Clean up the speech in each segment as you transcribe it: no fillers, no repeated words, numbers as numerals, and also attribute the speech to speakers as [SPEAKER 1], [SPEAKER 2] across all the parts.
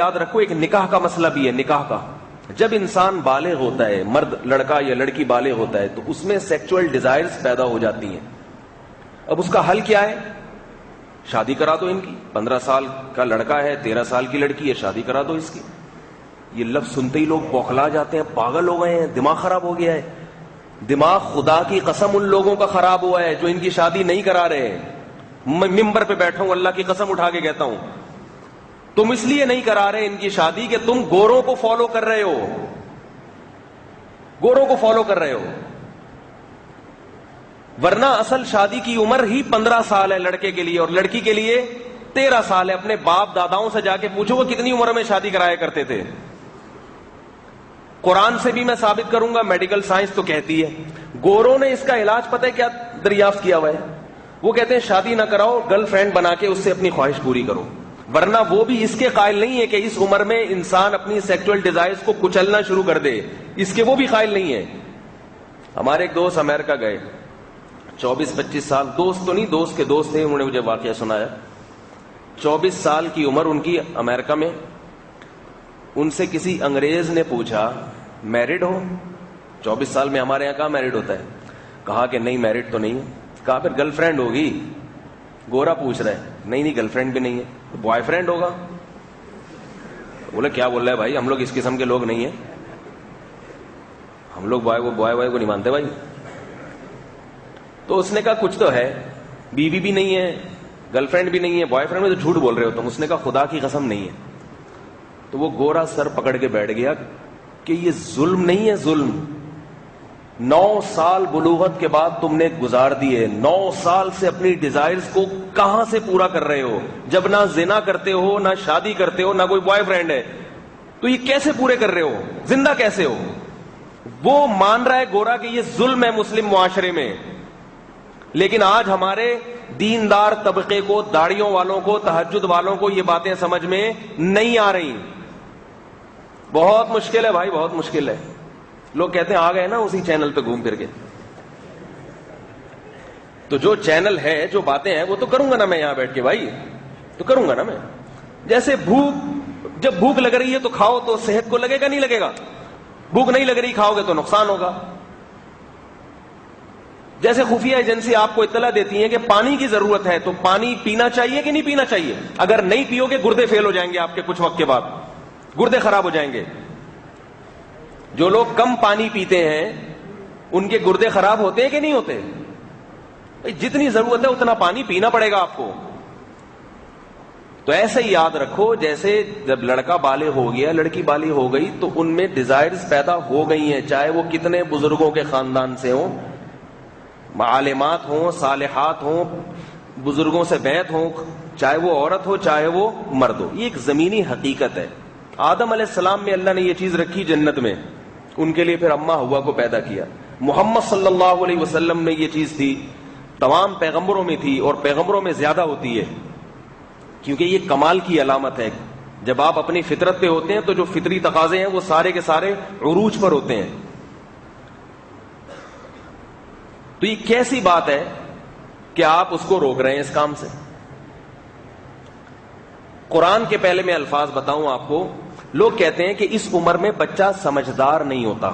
[SPEAKER 1] یاد رکھو ایک نکاح کا مسئلہ بھی ہے. نکاح کا جب انسان بالغ ہوتا ہے, مرد لڑکا یا لڑکی بالغ ہوتا ہے, تو اس میں سیکچول ڈیزائرز پیدا ہو جاتی ہیں. اب اس کا حل کیا ہے؟ شادی کرا دو ان کی. 15 سال کا لڑکا ہے, 13 سال کی لڑکی ہے, شادی کرا دو اس کی. یہ لفظ سنتے ہی لوگ بوکھلا جاتے ہیں, پاگل ہو گئے ہیں, دماغ خراب ہو گیا ہے. دماغ خدا کی قسم ان لوگوں کا خراب ہوا ہے جو ان کی شادی نہیں کرا رہے ہیں. میں ممبر پہ بیٹھا ہوں, اللہ کی قسم اٹھا کے کہتا ہوں, تم اس لیے نہیں کرا رہے ان کی شادی کہ تم گوروں کو فالو کر رہے ہو, گوروں کو فالو کر رہے ہو. ورنہ اصل شادی کی عمر ہی 15 سال ہے لڑکے کے لیے, اور لڑکی کے لیے 13 سال ہے. اپنے باپ داداؤں سے جا کے پوچھو وہ کتنی عمر میں شادی کرایا کرتے تھے. قرآن سے بھی میں ثابت کروں گا, میڈیکل سائنس تو کہتی ہے. گوروں نے اس کا علاج پتہ ہے کیا دریافت کیا ہوا ہے؟ وہ کہتے ہیں شادی نہ کراؤ, گرل فرینڈ بنا کے اس سے اپنی خواہش پوری کرو. ورنہ وہ بھی اس کے قائل نہیں ہے کہ اس عمر میں انسان اپنی سیکچول ڈیزائرز کو کچلنا شروع کر دے, اس کے وہ بھی قائل نہیں ہے. ہمارے ایک دوست امریکہ گئے, 24-25 سال, دوست تو نہیں, دوست کے دوست تھے, انہوں نے مجھے واقعہ سنایا. 24 سال کی عمر ان کی امریکہ میں. ان سے کسی انگریز نے پوچھا میرڈ ہو؟ 24 سال میں ہمارے یہاں کہاں میرڈ ہوتا ہے؟ کہا کہ نہیں میرڈ تو نہیں. کہا پھر گرل فرینڈ ہوگی؟ گورا پوچھ رہا ہے, نہیں گرل فرینڈ بھی نہیں ہے. بوائے فرینڈ ہوگا؟ بولے کیا بول رہا ہے بھائی, ہم لوگ اس قسم کے لوگ نہیں ہیں, ہم لوگ بوائے کو نہیں مانتے بھائی. تو اس نے کہا کچھ تو ہے, بیوی بھی نہیں ہے, گرل فرینڈ بھی نہیں ہے, بوائے فرینڈ میں تو جھوٹ بول رہے ہو تم. اس نے کہا خدا کی قسم نہیں ہے. تو وہ گورا سر پکڑ کے بیٹھ گیا کہ یہ ظلم نہیں ہے, ظلم. 9 سال بلوغت کے بعد تم نے گزار دیے, 9 سال سے اپنی ڈیزائرز کو کہاں سے پورا کر رہے ہو, جب نہ زنا کرتے ہو, نہ شادی کرتے ہو, نہ کوئی بوائے فرینڈ ہے, تو یہ کیسے پورے کر رہے ہو, زندہ کیسے ہو؟ وہ مان رہا ہے گورا کہ یہ ظلم ہے مسلم معاشرے میں. لیکن آج ہمارے دیندار طبقے کو, داڑھیوں والوں کو, تہجد والوں کو یہ باتیں سمجھ میں نہیں آ رہی. بہت مشکل ہے بھائی, بہت مشکل ہے. لوگ کہتے ہیں آ گئے نا اسی چینل پہ گھوم پھر کے. تو جو چینل ہے, جو باتیں ہیں, وہ تو کروں گا نا میں یہاں بیٹھ کے بھائی, تو کروں گا نا میں. جیسے جب بھوک لگ رہی ہے تو کھاؤ, تو صحت کو لگے گا نہیں لگے گا؟ بھوک نہیں لگ رہی, کھاؤ گے تو نقصان ہوگا. جیسے خفیہ ایجنسی آپ کو اطلاع دیتی ہیں کہ پانی کی ضرورت ہے, تو پانی پینا چاہیے کہ نہیں پینا چاہیے؟ اگر نہیں پیو گے گردے فیل ہو جائیں گے آپ کے, کچھ وقت کے بعد گردے خراب ہو جائیں گے. جو لوگ کم پانی پیتے ہیں ان کے گردے خراب ہوتے ہیں کہ نہیں ہوتے؟ جتنی ضرورت ہے اتنا پانی پینا پڑے گا آپ کو. تو ایسے ہی یاد رکھو, جیسے جب لڑکا بالغ ہو گیا, لڑکی بالغ ہو گئی, تو ان میں ڈیزائرز پیدا ہو گئی ہیں, چاہے وہ کتنے بزرگوں کے خاندان سے ہوں, عالمات ہوں, صالحات ہوں, بزرگوں سے بیعت ہوں, چاہے وہ عورت ہو چاہے وہ مرد ہو. یہ ایک زمینی حقیقت ہے. آدم علیہ السلام میں اللہ نے یہ چیز رکھی جنت میں, ان کے لیے پھر اماں حوا کو پیدا کیا. محمد صلی اللہ علیہ وسلم میں یہ چیز تھی, تمام پیغمبروں میں تھی, اور پیغمبروں میں زیادہ ہوتی ہے, کیونکہ یہ کمال کی علامت ہے. جب آپ اپنی فطرت پہ ہوتے ہیں تو جو فطری تقاضے ہیں وہ سارے کے سارے عروج پر ہوتے ہیں. تو یہ کیسی بات ہے کہ آپ اس کو روک رہے ہیں اس کام سے؟ قرآن کے پہلے میں الفاظ بتاؤں آپ کو. لوگ کہتے ہیں کہ اس عمر میں بچہ سمجھدار نہیں ہوتا,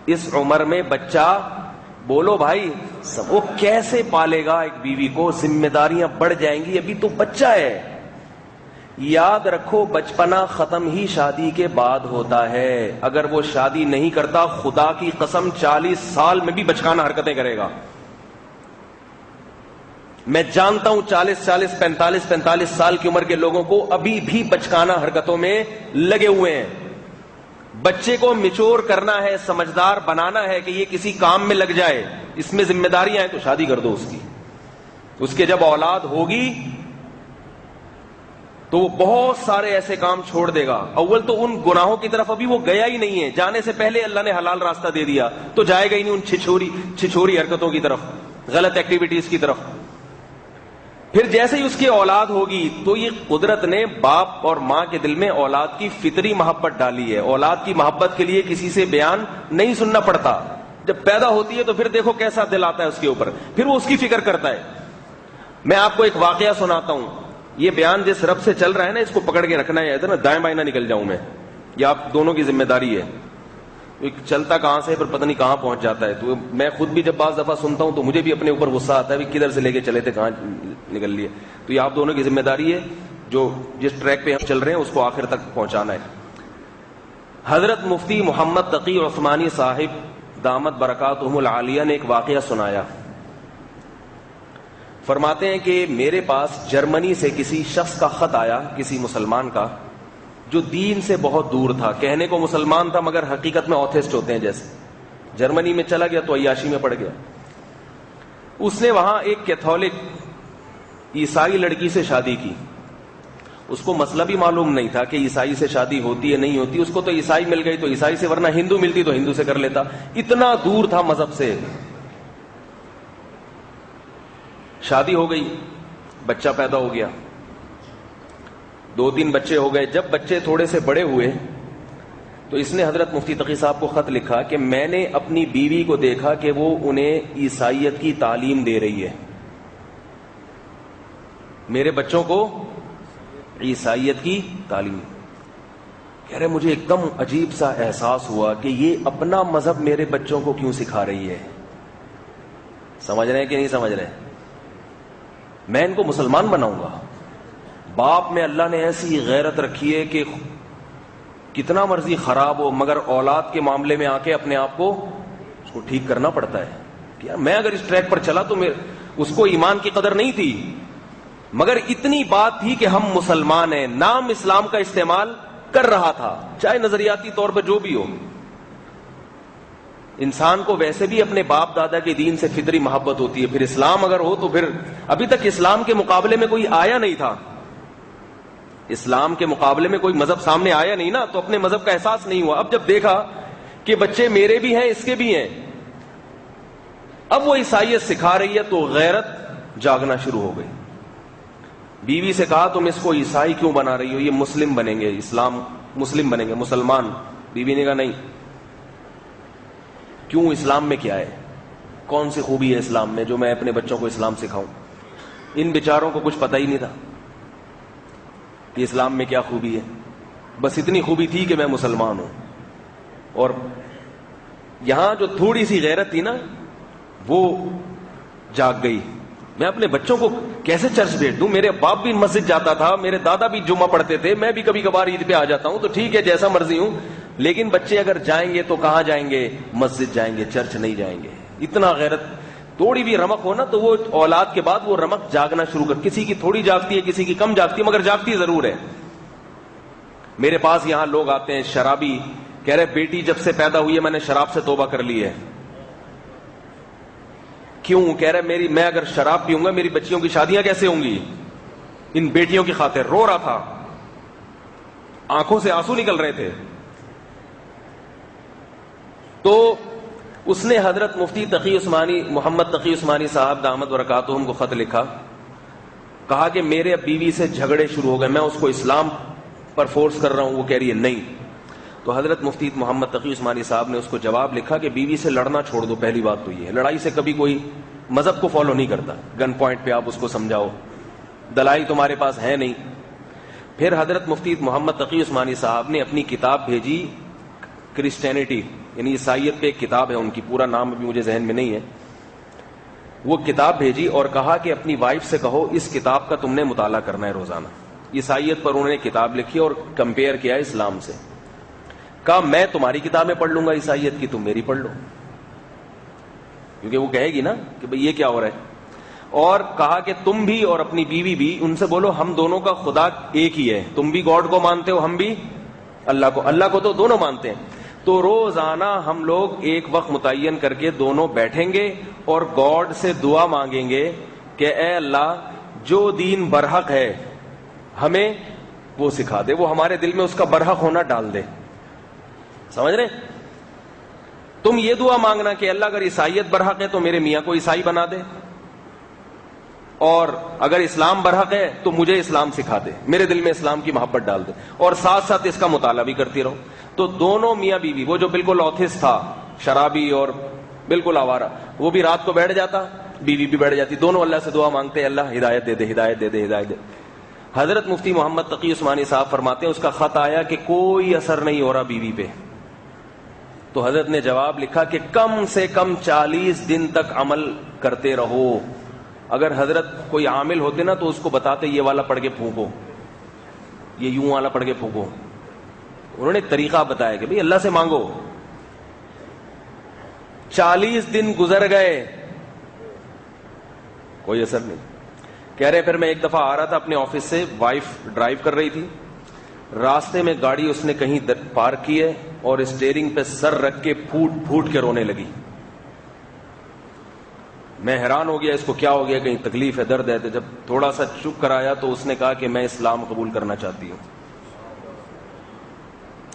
[SPEAKER 1] اس عمر میں بچہ, بولو بھائی, وہ کیسے پالے گا ایک بیوی کو, ذمہ داریاں بڑھ جائیں گی, ابھی تو بچہ ہے. یاد رکھو بچپنا ختم ہی شادی کے بعد ہوتا ہے. اگر وہ شادی نہیں کرتا, خدا کی قسم 40 سال میں بھی بچکانہ حرکتیں کرے گا. میں جانتا ہوں 40 45 سال کی عمر کے لوگوں کو ابھی بھی بچکانہ حرکتوں میں لگے ہوئے ہیں. بچے کو میچور کرنا ہے, سمجھدار بنانا ہے کہ یہ کسی کام میں لگ جائے, اس میں ذمہ داریاں ہیں, تو شادی کر دو اس کی. اس کے جب اولاد ہوگی تو وہ بہت سارے ایسے کام چھوڑ دے گا. اول تو ان گناہوں کی طرف ابھی وہ گیا ہی نہیں ہے, جانے سے پہلے اللہ نے حلال راستہ دے دیا, تو جائے گا ہی نہیں ان چھچوری حرکتوں کی طرف, غلط ایکٹیویٹیز کی طرف. پھر جیسے ہی اس کی اولاد ہوگی تو یہ قدرت نے باپ اور ماں کے دل میں اولاد کی فطری محبت ڈالی ہے. اولاد کی محبت کے لیے کسی سے بیان نہیں سننا پڑتا. جب پیدا ہوتی ہے تو پھر دیکھو کیسا دل آتا ہے اس کے اوپر, پھر وہ اس کی فکر کرتا ہے. میں آپ کو ایک واقعہ سناتا ہوں. یہ بیان جس رب سے چل رہا ہے نا اس کو پکڑ کے رکھنا ہے, ادھر نا دائیں بائیں نہ نکل جاؤں میں, یہ آپ دونوں کی ذمہ داری ہے. چلتا کہاں سے پر پتہ نہیں کہاں پہنچ جاتا ہے. تو میں خود بھی جب بعض دفعہ سنتا ہوں تو مجھے بھی اپنے اوپر غصہ آتا ہے, کدھر سے لے کے چلے تھے کہاں نکل لیے. تو یہ آپ دونوں کی ذمہ داری ہے, جو جس ٹریک پہ ہم چل رہے ہیں اس کو آخر تک پہنچانا ہے. حضرت مفتی محمد تقی عثمانی صاحب دامت برکاتہم العالیہ نے ایک واقعہ سنایا. فرماتے ہیں کہ میرے پاس جرمنی سے کسی شخص کا خط آیا, کسی مسلمان کا, جو دین سے بہت دور تھا. کہنے کو مسلمان تھا مگر حقیقت میں اوتھسٹ ہوتے ہیں, جیسے جرمنی میں چلا گیا تو عیاشی میں پڑ گیا. اس نے وہاں ایک کیتھولک عیسائی لڑکی سے شادی کی. اس کو مسئلہ بھی معلوم نہیں تھا کہ عیسائی سے شادی ہوتی ہے نہیں ہوتی. اس کو تو عیسائی مل گئی تو عیسائی سے, ورنہ ہندو ملتی تو ہندو سے کر لیتا. اتنا دور تھا مذہب سے. شادی ہو گئی, بچہ پیدا ہو گیا, 2-3 بچے ہو گئے. جب بچے تھوڑے سے بڑے ہوئے تو اس نے حضرت مفتی تقی صاحب کو خط لکھا کہ میں نے اپنی بیوی کو دیکھا کہ وہ انہیں عیسائیت کی تعلیم دے رہی ہے, میرے بچوں کو عیسائیت کی تعلیم. کہہ رہے مجھے ایک دم عجیب سا احساس ہوا کہ یہ اپنا مذہب میرے بچوں کو کیوں سکھا رہی ہے. سمجھ رہے ہیں کہ نہیں سمجھ رہے؟ میں ان کو مسلمان بناؤں گا. باپ میں اللہ نے ایسی غیرت رکھی ہے کہ کتنا مرضی خراب ہو مگر اولاد کے معاملے میں آ کے اپنے آپ کو اس کو ٹھیک کرنا پڑتا ہے. کہ یار میں اگر اس ٹریک پر چلا تو اس کو ایمان کی قدر نہیں تھی, مگر اتنی بات تھی کہ ہم مسلمان ہیں, نام اسلام کا استعمال کر رہا تھا, چاہے نظریاتی طور پر جو بھی ہو. انسان کو ویسے بھی اپنے باپ دادا کے دین سے فطری محبت ہوتی ہے, پھر اسلام اگر ہو تو پھر ابھی تک اسلام کے مقابلے میں کوئی آیا نہیں تھا, اسلام کے مقابلے میں کوئی مذہب سامنے آیا نہیں نا, تو اپنے مذہب کا احساس نہیں ہوا. اب جب دیکھا کہ بچے میرے بھی ہیں اس کے بھی ہیں, اب وہ عیسائیت سکھا رہی ہے تو غیرت جاگنا شروع ہو گئی. بیوی سے کہا تم اس کو عیسائی کیوں بنا رہی ہو, یہ مسلم بنیں گے, اسلام مسلم بنیں گے, مسلمان. بیوی نے کہا نہیں. کیوں, اسلام میں کیا ہے, کون سی خوبی ہے اسلام میں جو میں اپنے بچوں کو اسلام سکھاؤں. ان بیچاروں کو کچھ پتہ ہی نہیں تھا کہ اسلام میں کیا خوبی ہے. بس اتنی خوبی تھی کہ میں مسلمان ہوں. اور یہاں جو تھوڑی سی غیرت تھی نا وہ جاگ گئی. میں اپنے بچوں کو کیسے چرچ بھیج دوں, میرے باپ بھی مسجد جاتا تھا, میرے دادا بھی جمعہ پڑھتے تھے, میں بھی کبھی کبھار عید پہ آ جاتا ہوں, تو ٹھیک ہے جیسا مرضی ہوں, لیکن بچے اگر جائیں گے تو کہاں جائیں گے, مسجد جائیں گے, چرچ نہیں جائیں گے. اتنا غیرت, تھوڑی بھی رمق ہو نا تو وہ اولاد کے بعد وہ رمق جاگنا شروع کر, کسی کی تھوڑی جاگتی ہے کسی کی کم جاگتی ہے مگر جاگتی ضرور ہے. میرے پاس یہاں لوگ آتے ہیں شرابی, کہہ رہے بیٹی جب سے پیدا ہوئی ہے میں نے شراب سے توبہ کر لی ہے. کیوں, کہہ رہے میں اگر شراب پیوں گا میری بچیوں کی شادیاں کیسے ہوں گی, ان بیٹیوں کی خاطر. رو رہا تھا, آنکھوں سے آنسو نکل رہے تھے. تو اس نے حضرت مفتی تقی عثمانی محمد تقی عثمانی صاحب دامت برکاتہم کو خط لکھا, کہا کہ میرے بیوی سے جھگڑے شروع ہو گئے, میں اس کو اسلام پر فورس کر رہا ہوں, وہ کہہ رہی ہے نہیں. تو حضرت مفتی محمد تقی عثمانی صاحب نے اس کو جواب لکھا کہ بیوی سے لڑنا چھوڑ دو. پہلی بات تو یہ ہے, لڑائی سے کبھی کوئی مذہب کو فالو نہیں کرتا. گن پوائنٹ پہ آپ اس کو سمجھاؤ, دلائل تمہارے پاس ہے نہیں. پھر حضرت مفتی محمد تقی عثمانی صاحب نے اپنی کتاب بھیجی, کرسچینٹی یعنی عیسائیت پہ ایک کتاب ہے ان کی, پورا نام ابھی مجھے ذہن میں نہیں ہے. وہ کتاب بھیجی اور کہا کہ اپنی وائف سے کہو اس کتاب کا تم نے مطالعہ کرنا ہے روزانہ. عیسائیت پر انہوں نے کتاب لکھی اور کمپیئر کیا اسلام سے. کہا میں تمہاری کتابیں پڑھ لوں گا عیسائیت کی, تم میری پڑھ لو, کیونکہ وہ کہے گی نا کہ بھئی یہ کیا ہو رہا ہے. اور کہا کہ تم بھی اور اپنی بیوی بھی ان سے بولو ہم دونوں کا خدا ایک ہی ہے, تم بھی گاڈ کو مانتے ہو, ہم بھی اللہ کو تو دونوں مانتے ہیں. تو روزانہ ہم لوگ ایک وقت متعین کر کے دونوں بیٹھیں گے اور گاڈ سے دعا مانگیں گے کہ اے اللہ جو دین برحق ہے ہمیں وہ سکھا دے, وہ ہمارے دل میں اس کا برحق ہونا ڈال دے. سمجھ رہے, تم یہ دعا مانگنا کہ اللہ اگر عیسائیت برحق ہے تو میرے میاں کو عیسائی بنا دے, اور اگر اسلام برحق ہے تو مجھے اسلام سکھا دے, میرے دل میں اسلام کی محبت ڈال دے, اور ساتھ ساتھ اس کا مطالعہ بھی کرتی رہو. تو دونوں میاں بیوی, وہ جو بالکل اوتھسٹ تھا شرابی اور بالکل آوارہ, وہ بھی رات کو بیٹھ جاتا, بیوی بھی بیٹھ جاتی, دونوں اللہ سے دعا مانگتے اللہ ہدایت دے دے, ہدایت دے دے, ہدایت دے. حضرت مفتی محمد تقی عثمانی صاحب فرماتے ہیں اس کا خط آیا کہ کوئی اثر نہیں ہو رہا بیوی پہ. تو حضرت نے جواب لکھا کہ کم سے کم 40 دن تک عمل کرتے رہو. اگر حضرت کوئی عامل ہوتے نا تو اس کو بتاتے یہ والا پڑھ کے پھونکو, یہ یوں والا پڑھ کے پھونکو. انہوں نے طریقہ بتایا کہ بھئی اللہ سے مانگو. 40 دن گزر گئے, کوئی اثر نہیں. کہہ رہے پھر میں ایک دفعہ آ رہا تھا اپنے آفس سے, وائف ڈرائیو کر رہی تھی, راستے میں گاڑی اس نے کہیں پارک کی ہے اور اسٹیئرنگ پہ سر رکھ کے پھوٹ پھوٹ کے رونے لگی. میں حیران ہو گیا اس کو کیا ہو گیا, کہیں تکلیف ہے, درد ہے. تو جب تھوڑا سا چپ کرایا تو اس نے کہا کہ میں اسلام قبول کرنا چاہتی ہوں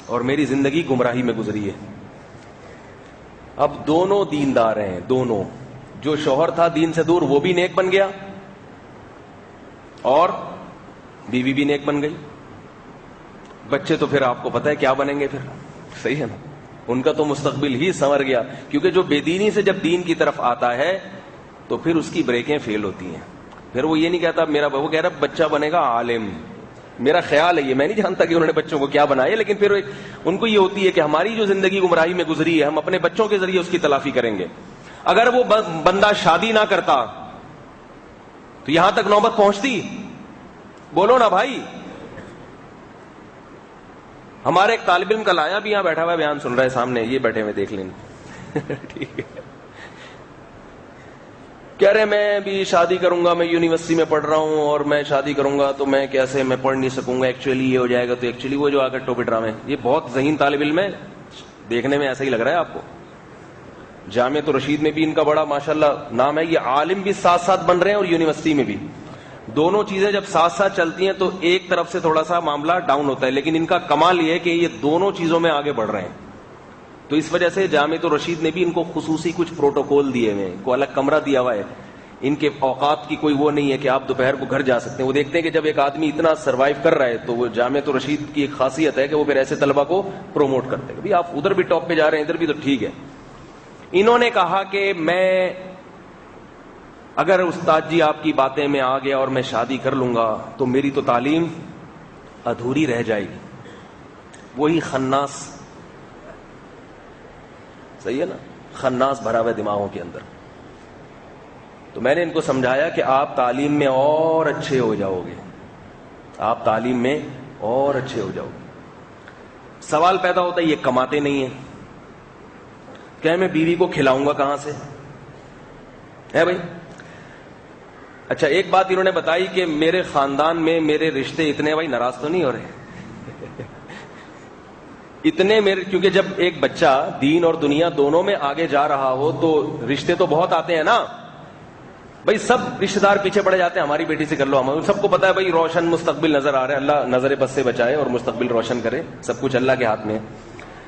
[SPEAKER 1] اور میری زندگی گمراہی میں گزری ہے. اب دونوں دیندار ہیں, دونوں. جو شوہر تھا دین سے دور وہ بھی نیک بن گیا اور بیوی بھی نیک بن گئی. بچے تو پھر آپ کو پتا ہے کیا بنیں گے پھر, صحیح ہے نا, ان کا تو مستقبل ہی سنور گیا. کیونکہ جو بے دینی سے جب دین کی طرف آتا ہے تو پھر اس کی بریکیں فیل ہوتی ہیں. پھر وہ یہ نہیں کہتا میرا, وہ کہہ رہا بچہ بنے گا عالم. میرا خیال ہے یہ, میں نہیں جانتا کہ انہوں نے بچوں کو کیا بنایا, لیکن پھر ان کو یہ ہوتی ہے کہ ہماری جو زندگی گمراہی میں گزری ہے ہم اپنے بچوں کے ذریعے اس کی تلافی کریں گے. اگر وہ بندہ شادی نہ کرتا تو یہاں تک نوبت پہنچتی؟ بولو نا بھائی. ہمارے ایک طالب علم کل آیا بھی, یہاں بیٹھا ہوا بیان سن رہا ہے سامنے, یہ بیٹھے ہوئے دیکھ لیں. ٹھیک ہے. کہہ رہے میں بھی شادی کروں گا, میں یونیورسٹی میں پڑھ رہا ہوں اور میں شادی کروں گا تو میں کیسے, میں پڑھ نہیں سکوں گا, ایکچولی یہ ہو جائے گا. تو ایکچولی وہ جو آ کر ٹوپی ڈرامے, یہ بہت ذہین طالب علم ہے, دیکھنے میں ایسا ہی لگ رہا ہے آپ کو. جامعہ رشید میں بھی ان کا بڑا ماشاءاللہ نام ہے. یہ عالم بھی ساتھ ساتھ بن رہے ہیں اور یونیورسٹی میں بھی. دونوں چیزیں جب ساتھ ساتھ چلتی ہیں تو ایک طرف سے تھوڑا سا معاملہ ڈاؤن ہوتا ہے, لیکن ان کا کمال یہ ہے کہ یہ دونوں چیزوں میں آگے بڑھ رہے ہیں. تو اس وجہ سے جامعہ رشید نے بھی ان کو خصوصی کچھ پروٹوکول دیے ہوئے ہیں, ان کو الگ کمرہ دیا ہوا ہے. ان کے اوقات کی کوئی وہ نہیں ہے کہ آپ دوپہر کو گھر جا سکتے ہیں. وہ دیکھتے ہیں کہ جب ایک آدمی اتنا سروائیو کر رہا ہے تو وہ جامعہ رشید کی ایک خاصیت ہے کہ وہ پھر ایسے طلبہ کو پروموٹ کرتے ہیں. آپ ادھر بھی ٹاپ پہ جا رہے ہیں, ادھر بھی, تو ٹھیک ہے. انہوں نے کہا کہ میں اگر استاد جی آپ کی باتیں میں آ گیا اور میں شادی کر لوں گا تو میری تو تعلیم ادھوری رہ جائے گی. وہی خناس, صحیح ہے نا, خناس بھرا ہوا دماغوں کے اندر. تو میں نے ان کو سمجھایا کہ آپ تعلیم میں اور اچھے ہو جاؤ گے, آپ تعلیم میں اور اچھے ہو جاؤ گے. سوال پیدا ہوتا ہے یہ کماتے نہیں ہیں, کہ میں بیوی کو کھلاؤں گا کہاں سے, ہے بھائی. اچھا ایک بات انہوں نے بتائی کہ میرے خاندان میں میرے رشتے اتنے, بھائی ناراض تو نہیں ہو رہے اتنے میرے, کیونکہ جب ایک بچہ دین اور دنیا دونوں میں آگے جا رہا ہو تو رشتے تو بہت آتے ہیں نا بھائی. سب رشتے دار پیچھے پڑے جاتے ہیں, ہماری بیٹی سے کر لو, ہم سب کو پتا ہے بھائی روشن مستقبل نظر آ رہا ہے, اللہ نظر بد سے بچائے اور مستقبل روشن کرے, سب کچھ اللہ کے ہاتھ میں ہے.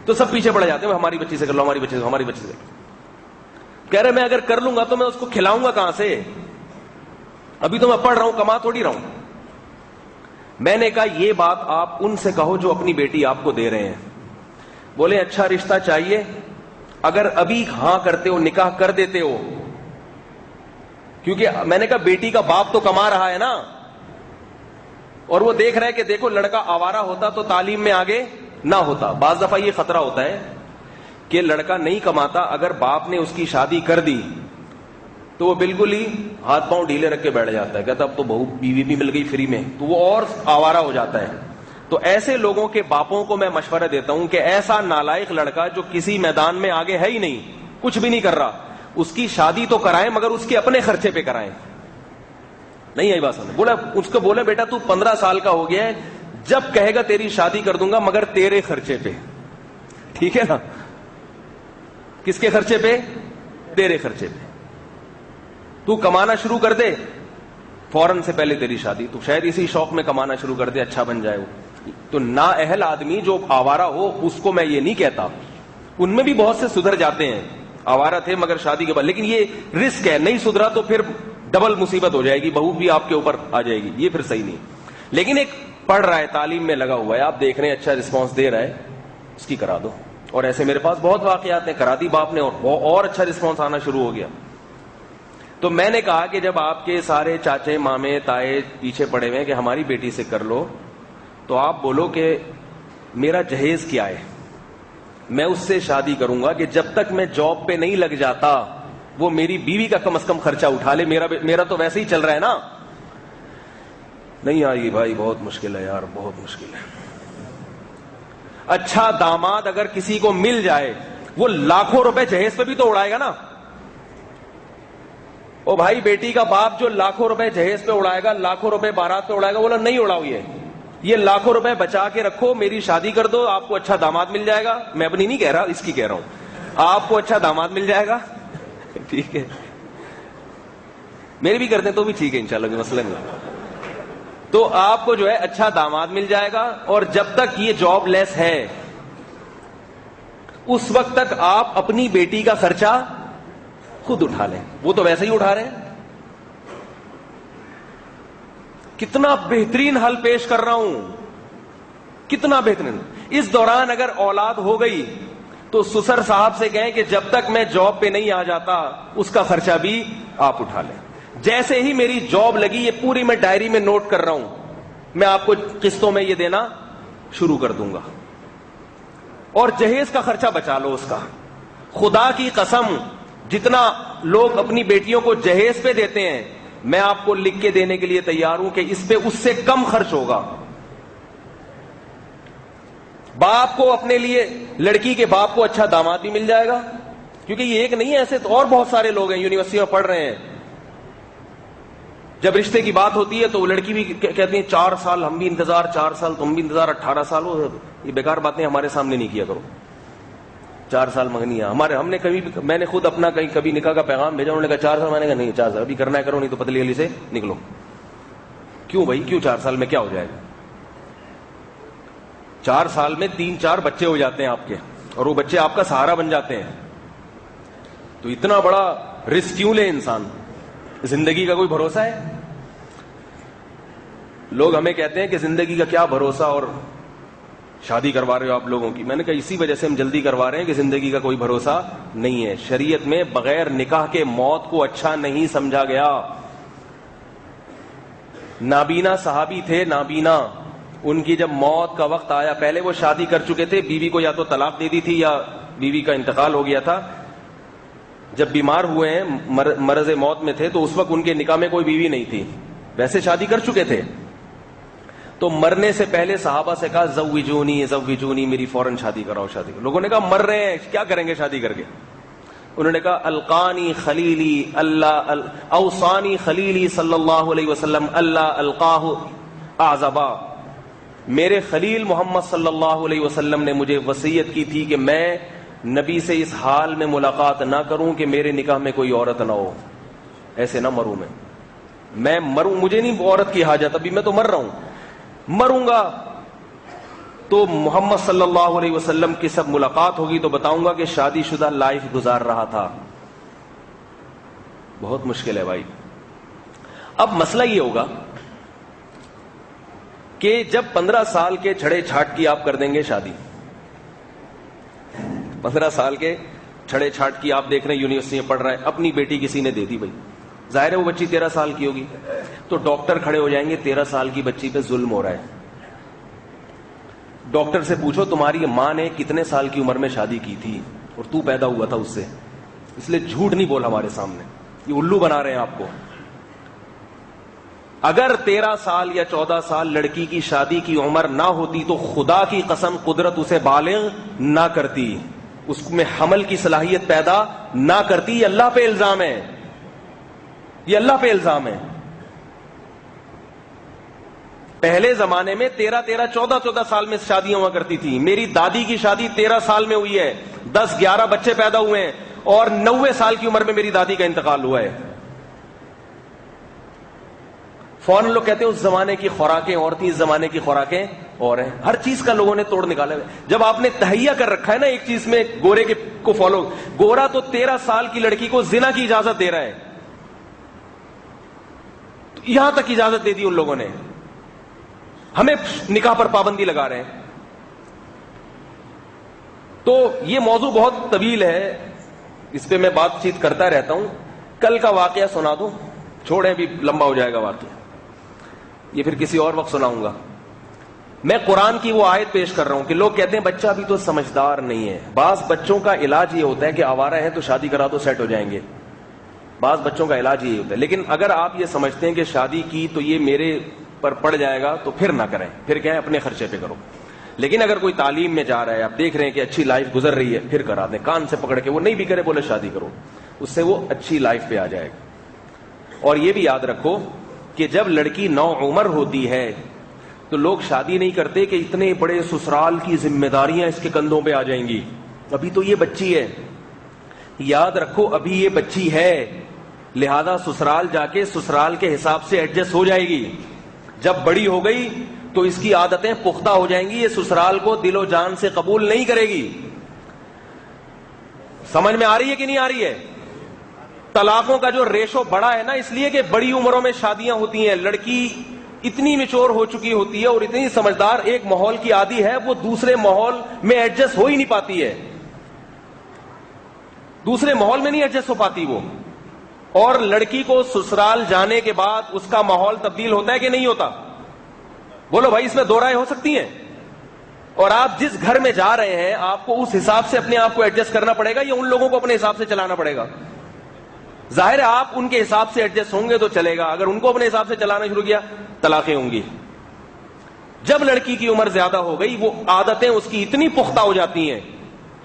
[SPEAKER 1] تو سب پیچھے پڑے جاتے ہیں, ہماری بچی سے کر لو, ہماری بچی سے, ہماری بچی سے. کہہ رہے میں اگر کر لوں گا تو میں اس کو کھلاؤں گا کہاں سے, ابھی تو میں پڑھ رہا ہوں, کما تھوڑی رہا ہوں. میں نے کہا یہ بات آپ ان سے کہو جو اپنی بیٹی آپ کو دے رہے ہیں. بولے اچھا رشتہ چاہیے, اگر ابھی ہاں کرتے ہو, نکاح کر دیتے ہو, کیونکہ میں نے کہا بیٹی کا باپ تو کما رہا ہے نا, اور وہ دیکھ رہا ہے کہ دیکھو لڑکا آوارہ ہوتا تو تعلیم میں آگے نہ ہوتا. بعض دفعہ یہ خطرہ ہوتا ہے کہ لڑکا نہیں کماتا, اگر باپ نے اس کی شادی کر دی تو وہ بالکل ہی ہاتھ پاؤں ڈھیلے رکھ کے بیٹھ جاتا ہے, کہتا اب تو بہو بیوی بھی مل گئی فری میں, تو وہ اور آوارہ ہو جاتا ہے. تو ایسے لوگوں کے باپوں کو میں مشورہ دیتا ہوں کہ ایسا نالائق لڑکا جو کسی میدان میں آگے ہے ہی نہیں, کچھ بھی نہیں کر رہا, اس کی شادی تو کرائیں مگر اس کے اپنے خرچے پہ کرائیں. نہیں آئی بات سمجھ, بولا اس کو, بولے بیٹا تو 15 سال کا ہو گیا ہے, جب کہے گا تیری شادی کر دوں گا مگر تیرے خرچے پہ, ٹھیک ہے نا. کس کے خرچے پہ؟ تیرے خرچے پہ. تو کمانا شروع کر دے فوراً سے پہلے تیری شادی, تو شاید اسی شوق میں کمانا شروع کر دے, اچھا بن جائے وہ. تو نااہل آدمی جو آوارہ ہو اس کو میں یہ نہیں کہتا, ان میں بھی بہت سے سدھر جاتے ہیں, آوارہ تھے مگر شادی کے بعد, لیکن یہ رسک ہے, نہیں سدھرا تو پھر ڈبل مصیبت ہو جائے گی, بہو بھی آپ کے اوپر آ جائے گی, یہ پھر صحیح نہیں. لیکن ایک پڑھ رہا ہے, تعلیم میں لگا ہوا ہے, آپ دیکھ رہے ہیں اچھا رسپانس دے رہا ہے, اس کی کرا دو. اور ایسے میرے پاس بہت واقعات ہیں, کرا دی باپ نے اور اچھا رسپانس آنا شروع ہو گیا. تو میں نے کہا کہ جب آپ کے سارے چاچے مامے تائے پیچھے پڑے ہوئے کہ ہماری بیٹی سے کر لو، تو آپ بولو کہ میرا جہیز کیا ہے، میں اس سے شادی کروں گا کہ جب تک میں جاب پہ نہیں لگ جاتا وہ میری بیوی کا کم از کم خرچہ اٹھا لے، میرا تو ویسے ہی چل رہا ہے نا. نہیں آئی بھائی، بہت مشکل ہے یار، بہت مشکل ہے. اچھا داماد اگر کسی کو مل جائے وہ لاکھوں روپے جہیز پہ بھی تو اڑائے گا نا. او بھائی، بیٹی کا باپ جو لاکھوں روپے جہیز پہ اڑائے گا، لاکھوں روپے بارات پہ اڑائے گا، بولا نہیں اڑاؤ، یہ لاکھوں روپے بچا کے رکھو، میری شادی کر دو، آپ کو اچھا داماد مل جائے گا. میں اپنی نہیں کہہ رہا، اس کی کہہ رہا ہوں، آپ کو اچھا داماد مل جائے گا. ٹھیک ہے، میری بھی کرتے تو بھی ٹھیک ہے انشاءاللہ، کوئی مسئلہ نہیں. تو آپ کو جو ہے اچھا داماد مل جائے گا، اور جب تک یہ جاب لیس ہے اس وقت تک آپ اپنی بیٹی کا خرچہ خود اٹھا لیں، وہ تو ویسے ہی اٹھا رہے ہیں. کتنا بہترین حل پیش کر رہا ہوں، کتنا بہترین. اس دوران اگر اولاد ہو گئی تو سسر صاحب سے کہیں کہ جب تک میں جاب پہ نہیں آ جاتا اس کا خرچہ بھی آپ اٹھا لیں. جیسے ہی میری جاب لگی، یہ پوری میں ڈائری میں نوٹ کر رہا ہوں، میں آپ کو قسطوں میں یہ دینا شروع کر دوں گا، اور جہیز کا خرچہ بچا لو اس کا. خدا کی قسم، جتنا لوگ اپنی بیٹیوں کو جہیز پہ دیتے ہیں، میں آپ کو لکھ کے دینے کے لیے تیار ہوں کہ اس پہ اس سے کم خرچ ہوگا. باپ کو اپنے لیے، لڑکی کے باپ کو اچھا داماد بھی مل جائے گا، کیونکہ یہ ایک نہیں ہے، ایسے تو اور بہت سارے لوگ ہیں یونیورسٹی میں پڑھ رہے ہیں. جب رشتے کی بات ہوتی ہے تو وہ لڑکی بھی کہتی ہیں 4 سال ہم بھی انتظار، 4 سال تم بھی انتظار، 18 سال. یہ بیکار باتیں ہمارے سامنے نہیں کیا کرو. 4 سال منگنی ہے ہم نے کبھی، میں نے خود اپنا کبھی نکاح کا پیغام بھیجا، انہوں نے کہا 4 سال. میں نے کہا نہیں 4 سال ابھی کرنا ہے کرو، نہیں تو پتلی گلی سے نکلو. کیوں بھائی، کیوں 4 سال میں کیا ہو جائے گا؟ 4 سال میں 3-4 بچے ہو جاتے ہیں آپ کے، اور وہ بچے آپ کا سہارا بن جاتے ہیں. تو اتنا بڑا رسک کیوں لے انسان؟ زندگی کا کوئی بھروسہ ہے؟ لوگ ہمیں کہتے ہیں کہ زندگی کا کیا بھروسہ اور شادی کروا رہے ہو آپ لوگوں کی. میں نے کہا اسی وجہ سے ہم جلدی کروا رہے ہیں کہ زندگی کا کوئی بھروسہ نہیں ہے. شریعت میں بغیر نکاح کے موت کو اچھا نہیں سمجھا گیا. نابینا صحابی تھے، نابینا، ان کی جب موت کا وقت آیا، پہلے وہ شادی کر چکے تھے، بیوی کو یا تو طلاق دے دی تھی یا بیوی کا انتقال ہو گیا تھا. جب بیمار ہوئے ہیں، مرض موت میں تھے، تو اس وقت ان کے نکاح میں کوئی بیوی نہیں تھی، ویسے شادی کر چکے تھے. تو مرنے سے پہلے صحابہ سے کہا زوجونی زوجونی، میری فوراً شادی کراؤ، شادی کراؤ. لوگوں نے کہا مر رہے ہیں کیا کریں گے شادی کر کے؟ انہوں نے کہا القانی خلیلی اللہ اوصانی خلیلی صلی اللہ علیہ وسلم اللہ القاہ اعزبا. میرے خلیل محمد صلی اللہ علیہ وسلم نے مجھے وصیت کی تھی کہ میں نبی سے اس حال میں ملاقات نہ کروں کہ میرے نکاح میں کوئی عورت نہ ہو، ایسے نہ مروں. میں مروں، مجھے نہیں عورت کی حاجت، ابھی میں تو مر رہا ہوں. مروں گا تو محمد صلی اللہ علیہ وسلم کی سب ملاقات ہوگی تو بتاؤں گا کہ شادی شدہ لائف گزار رہا تھا. بہت مشکل ہے بھائی. اب مسئلہ یہ ہوگا کہ جب 15 سال کے چھڑے چھاٹ کی آپ کر دیں گے شادی، 15 سال کے چھڑے چھاٹ کی آپ دیکھ رہے ہیں یونیورسٹی میں پڑھ رہا ہے، اپنی بیٹی کسی نے دے دی بھائی، ظاہر ہے وہ بچی 13 سال کی ہوگی، تو ڈاکٹر کھڑے ہو جائیں گے 13 سال کی بچی پہ ظلم ہو رہا ہے. ڈاکٹر سے پوچھو تمہاری ماں نے کتنے سال کی عمر میں شادی کی تھی اور تو پیدا ہوا تھا اس سے، اس لیے جھوٹ نہیں بول ہمارے سامنے، یہ الو بنا رہے ہیں آپ کو. اگر 13 سال یا 14 سال لڑکی کی شادی کی عمر نہ ہوتی تو خدا کی قسم قدرت اسے بالغ نہ کرتی، اس میں حمل کی صلاحیت پیدا نہ کرتی. یہ اللہ پہ الزام ہے، یہ اللہ پہ الزام ہے. پہلے زمانے میں 13 14 سال میں شادیاں ہوا کرتی تھی. میری دادی کی شادی 13 سال میں ہوئی ہے، 10-11 بچے پیدا ہوئے ہیں، اور 90 سال کی عمر میں میری دادی کا انتقال ہوا ہے. فوراً لوگ کہتے ہیں اس زمانے کی خوراکیں اور تھیں، اس زمانے کی خوراکیں اور ہیں. ہر چیز کا لوگوں نے توڑ نکالا ہے. جب آپ نے تہیا کر رکھا ہے نا ایک چیز میں گورے کو فالو، گورا تو 13 سال کی لڑکی کو زنا کی اجازت دے رہا ہے، یہاں تک اجازت دے دی ان لوگوں نے، ہمیں نکاح پر پابندی لگا رہے ہیں. تو یہ موضوع بہت طویل ہے، اس پہ میں بات چیت کرتا رہتا ہوں، کل کا واقعہ سنا دوں, چھوڑیں بھی لمبا ہو جائے گا واقعہ, یہ پھر کسی اور وقت سناؤں گا. میں قرآن کی وہ آیت پیش کر رہا ہوں کہ لوگ کہتے ہیں بچہ ابھی تو سمجھدار نہیں ہے. بعض بچوں کا علاج یہ ہوتا ہے کہ آوارہ ہے تو شادی کرا تو سیٹ ہو جائیں گے, بعض بچوں کا علاج یہ ہوتا ہے. لیکن اگر آپ یہ سمجھتے ہیں کہ شادی کی تو یہ میرے پر پڑ جائے گا تو پھر نہ کریں, پھر کہیں اپنے خرچے پہ کرو. لیکن اگر کوئی تعلیم میں جا رہا ہے, آپ دیکھ رہے ہیں کہ اچھی لائف گزر رہی ہے, پھر کرا دیں کان سے پکڑ کے. وہ نہیں بھی کرے بولے شادی کرو, اس سے وہ اچھی لائف پہ آ جائے گا. اور یہ بھی یاد رکھو کہ جب لڑکی نو عمر ہوتی ہے تو لوگ شادی نہیں کرتے کہ اتنے بڑے سسرال کی ذمہ داریاں اس کے کندھوں پہ آ جائیں گی, ابھی تو یہ بچی ہے. یاد رکھو ابھی یہ بچی ہے, لہذا سسرال جا کے سسرال کے حساب سے ایڈجسٹ ہو جائے گی. جب بڑی ہو گئی تو اس کی عادتیں پختہ ہو جائیں گی, یہ سسرال کو دل و جان سے قبول نہیں کرے گی. سمجھ میں آ رہی ہے کہ نہیں آ رہی ہے؟ طلاقوں کا جو ریشو بڑا ہے نا, اس لیے کہ بڑی عمروں میں شادیاں ہوتی ہیں. لڑکی اتنی میچور ہو چکی ہوتی ہے اور اتنی سمجھدار, ایک ماحول کی عادی ہے, وہ دوسرے ماحول میں ایڈجسٹ ہو ہی نہیں پاتی ہے, دوسرے ماحول میں نہیں ایڈجسٹ ہو پاتی وہ. اور لڑکی کو سسرال جانے کے بعد اس کا ماحول تبدیل ہوتا ہے کہ نہیں ہوتا؟ بولو بھائی, اس میں دو رائے ہو سکتی ہیں. اور آپ جس گھر میں جا رہے ہیں آپ کو اس حساب سے اپنے آپ کو ایڈجسٹ کرنا پڑے گا یا ان لوگوں کو اپنے حساب سے چلانا پڑے گا؟ ظاہر ہے آپ ان کے حساب سے ایڈجسٹ ہوں گے تو چلے گا, اگر ان کو اپنے حساب سے چلانا شروع کیا طلاقیں ہوں گی. جب لڑکی کی عمر زیادہ ہو گئی وہ عادتیں اس کی اتنی پختہ ہو جاتی ہیں.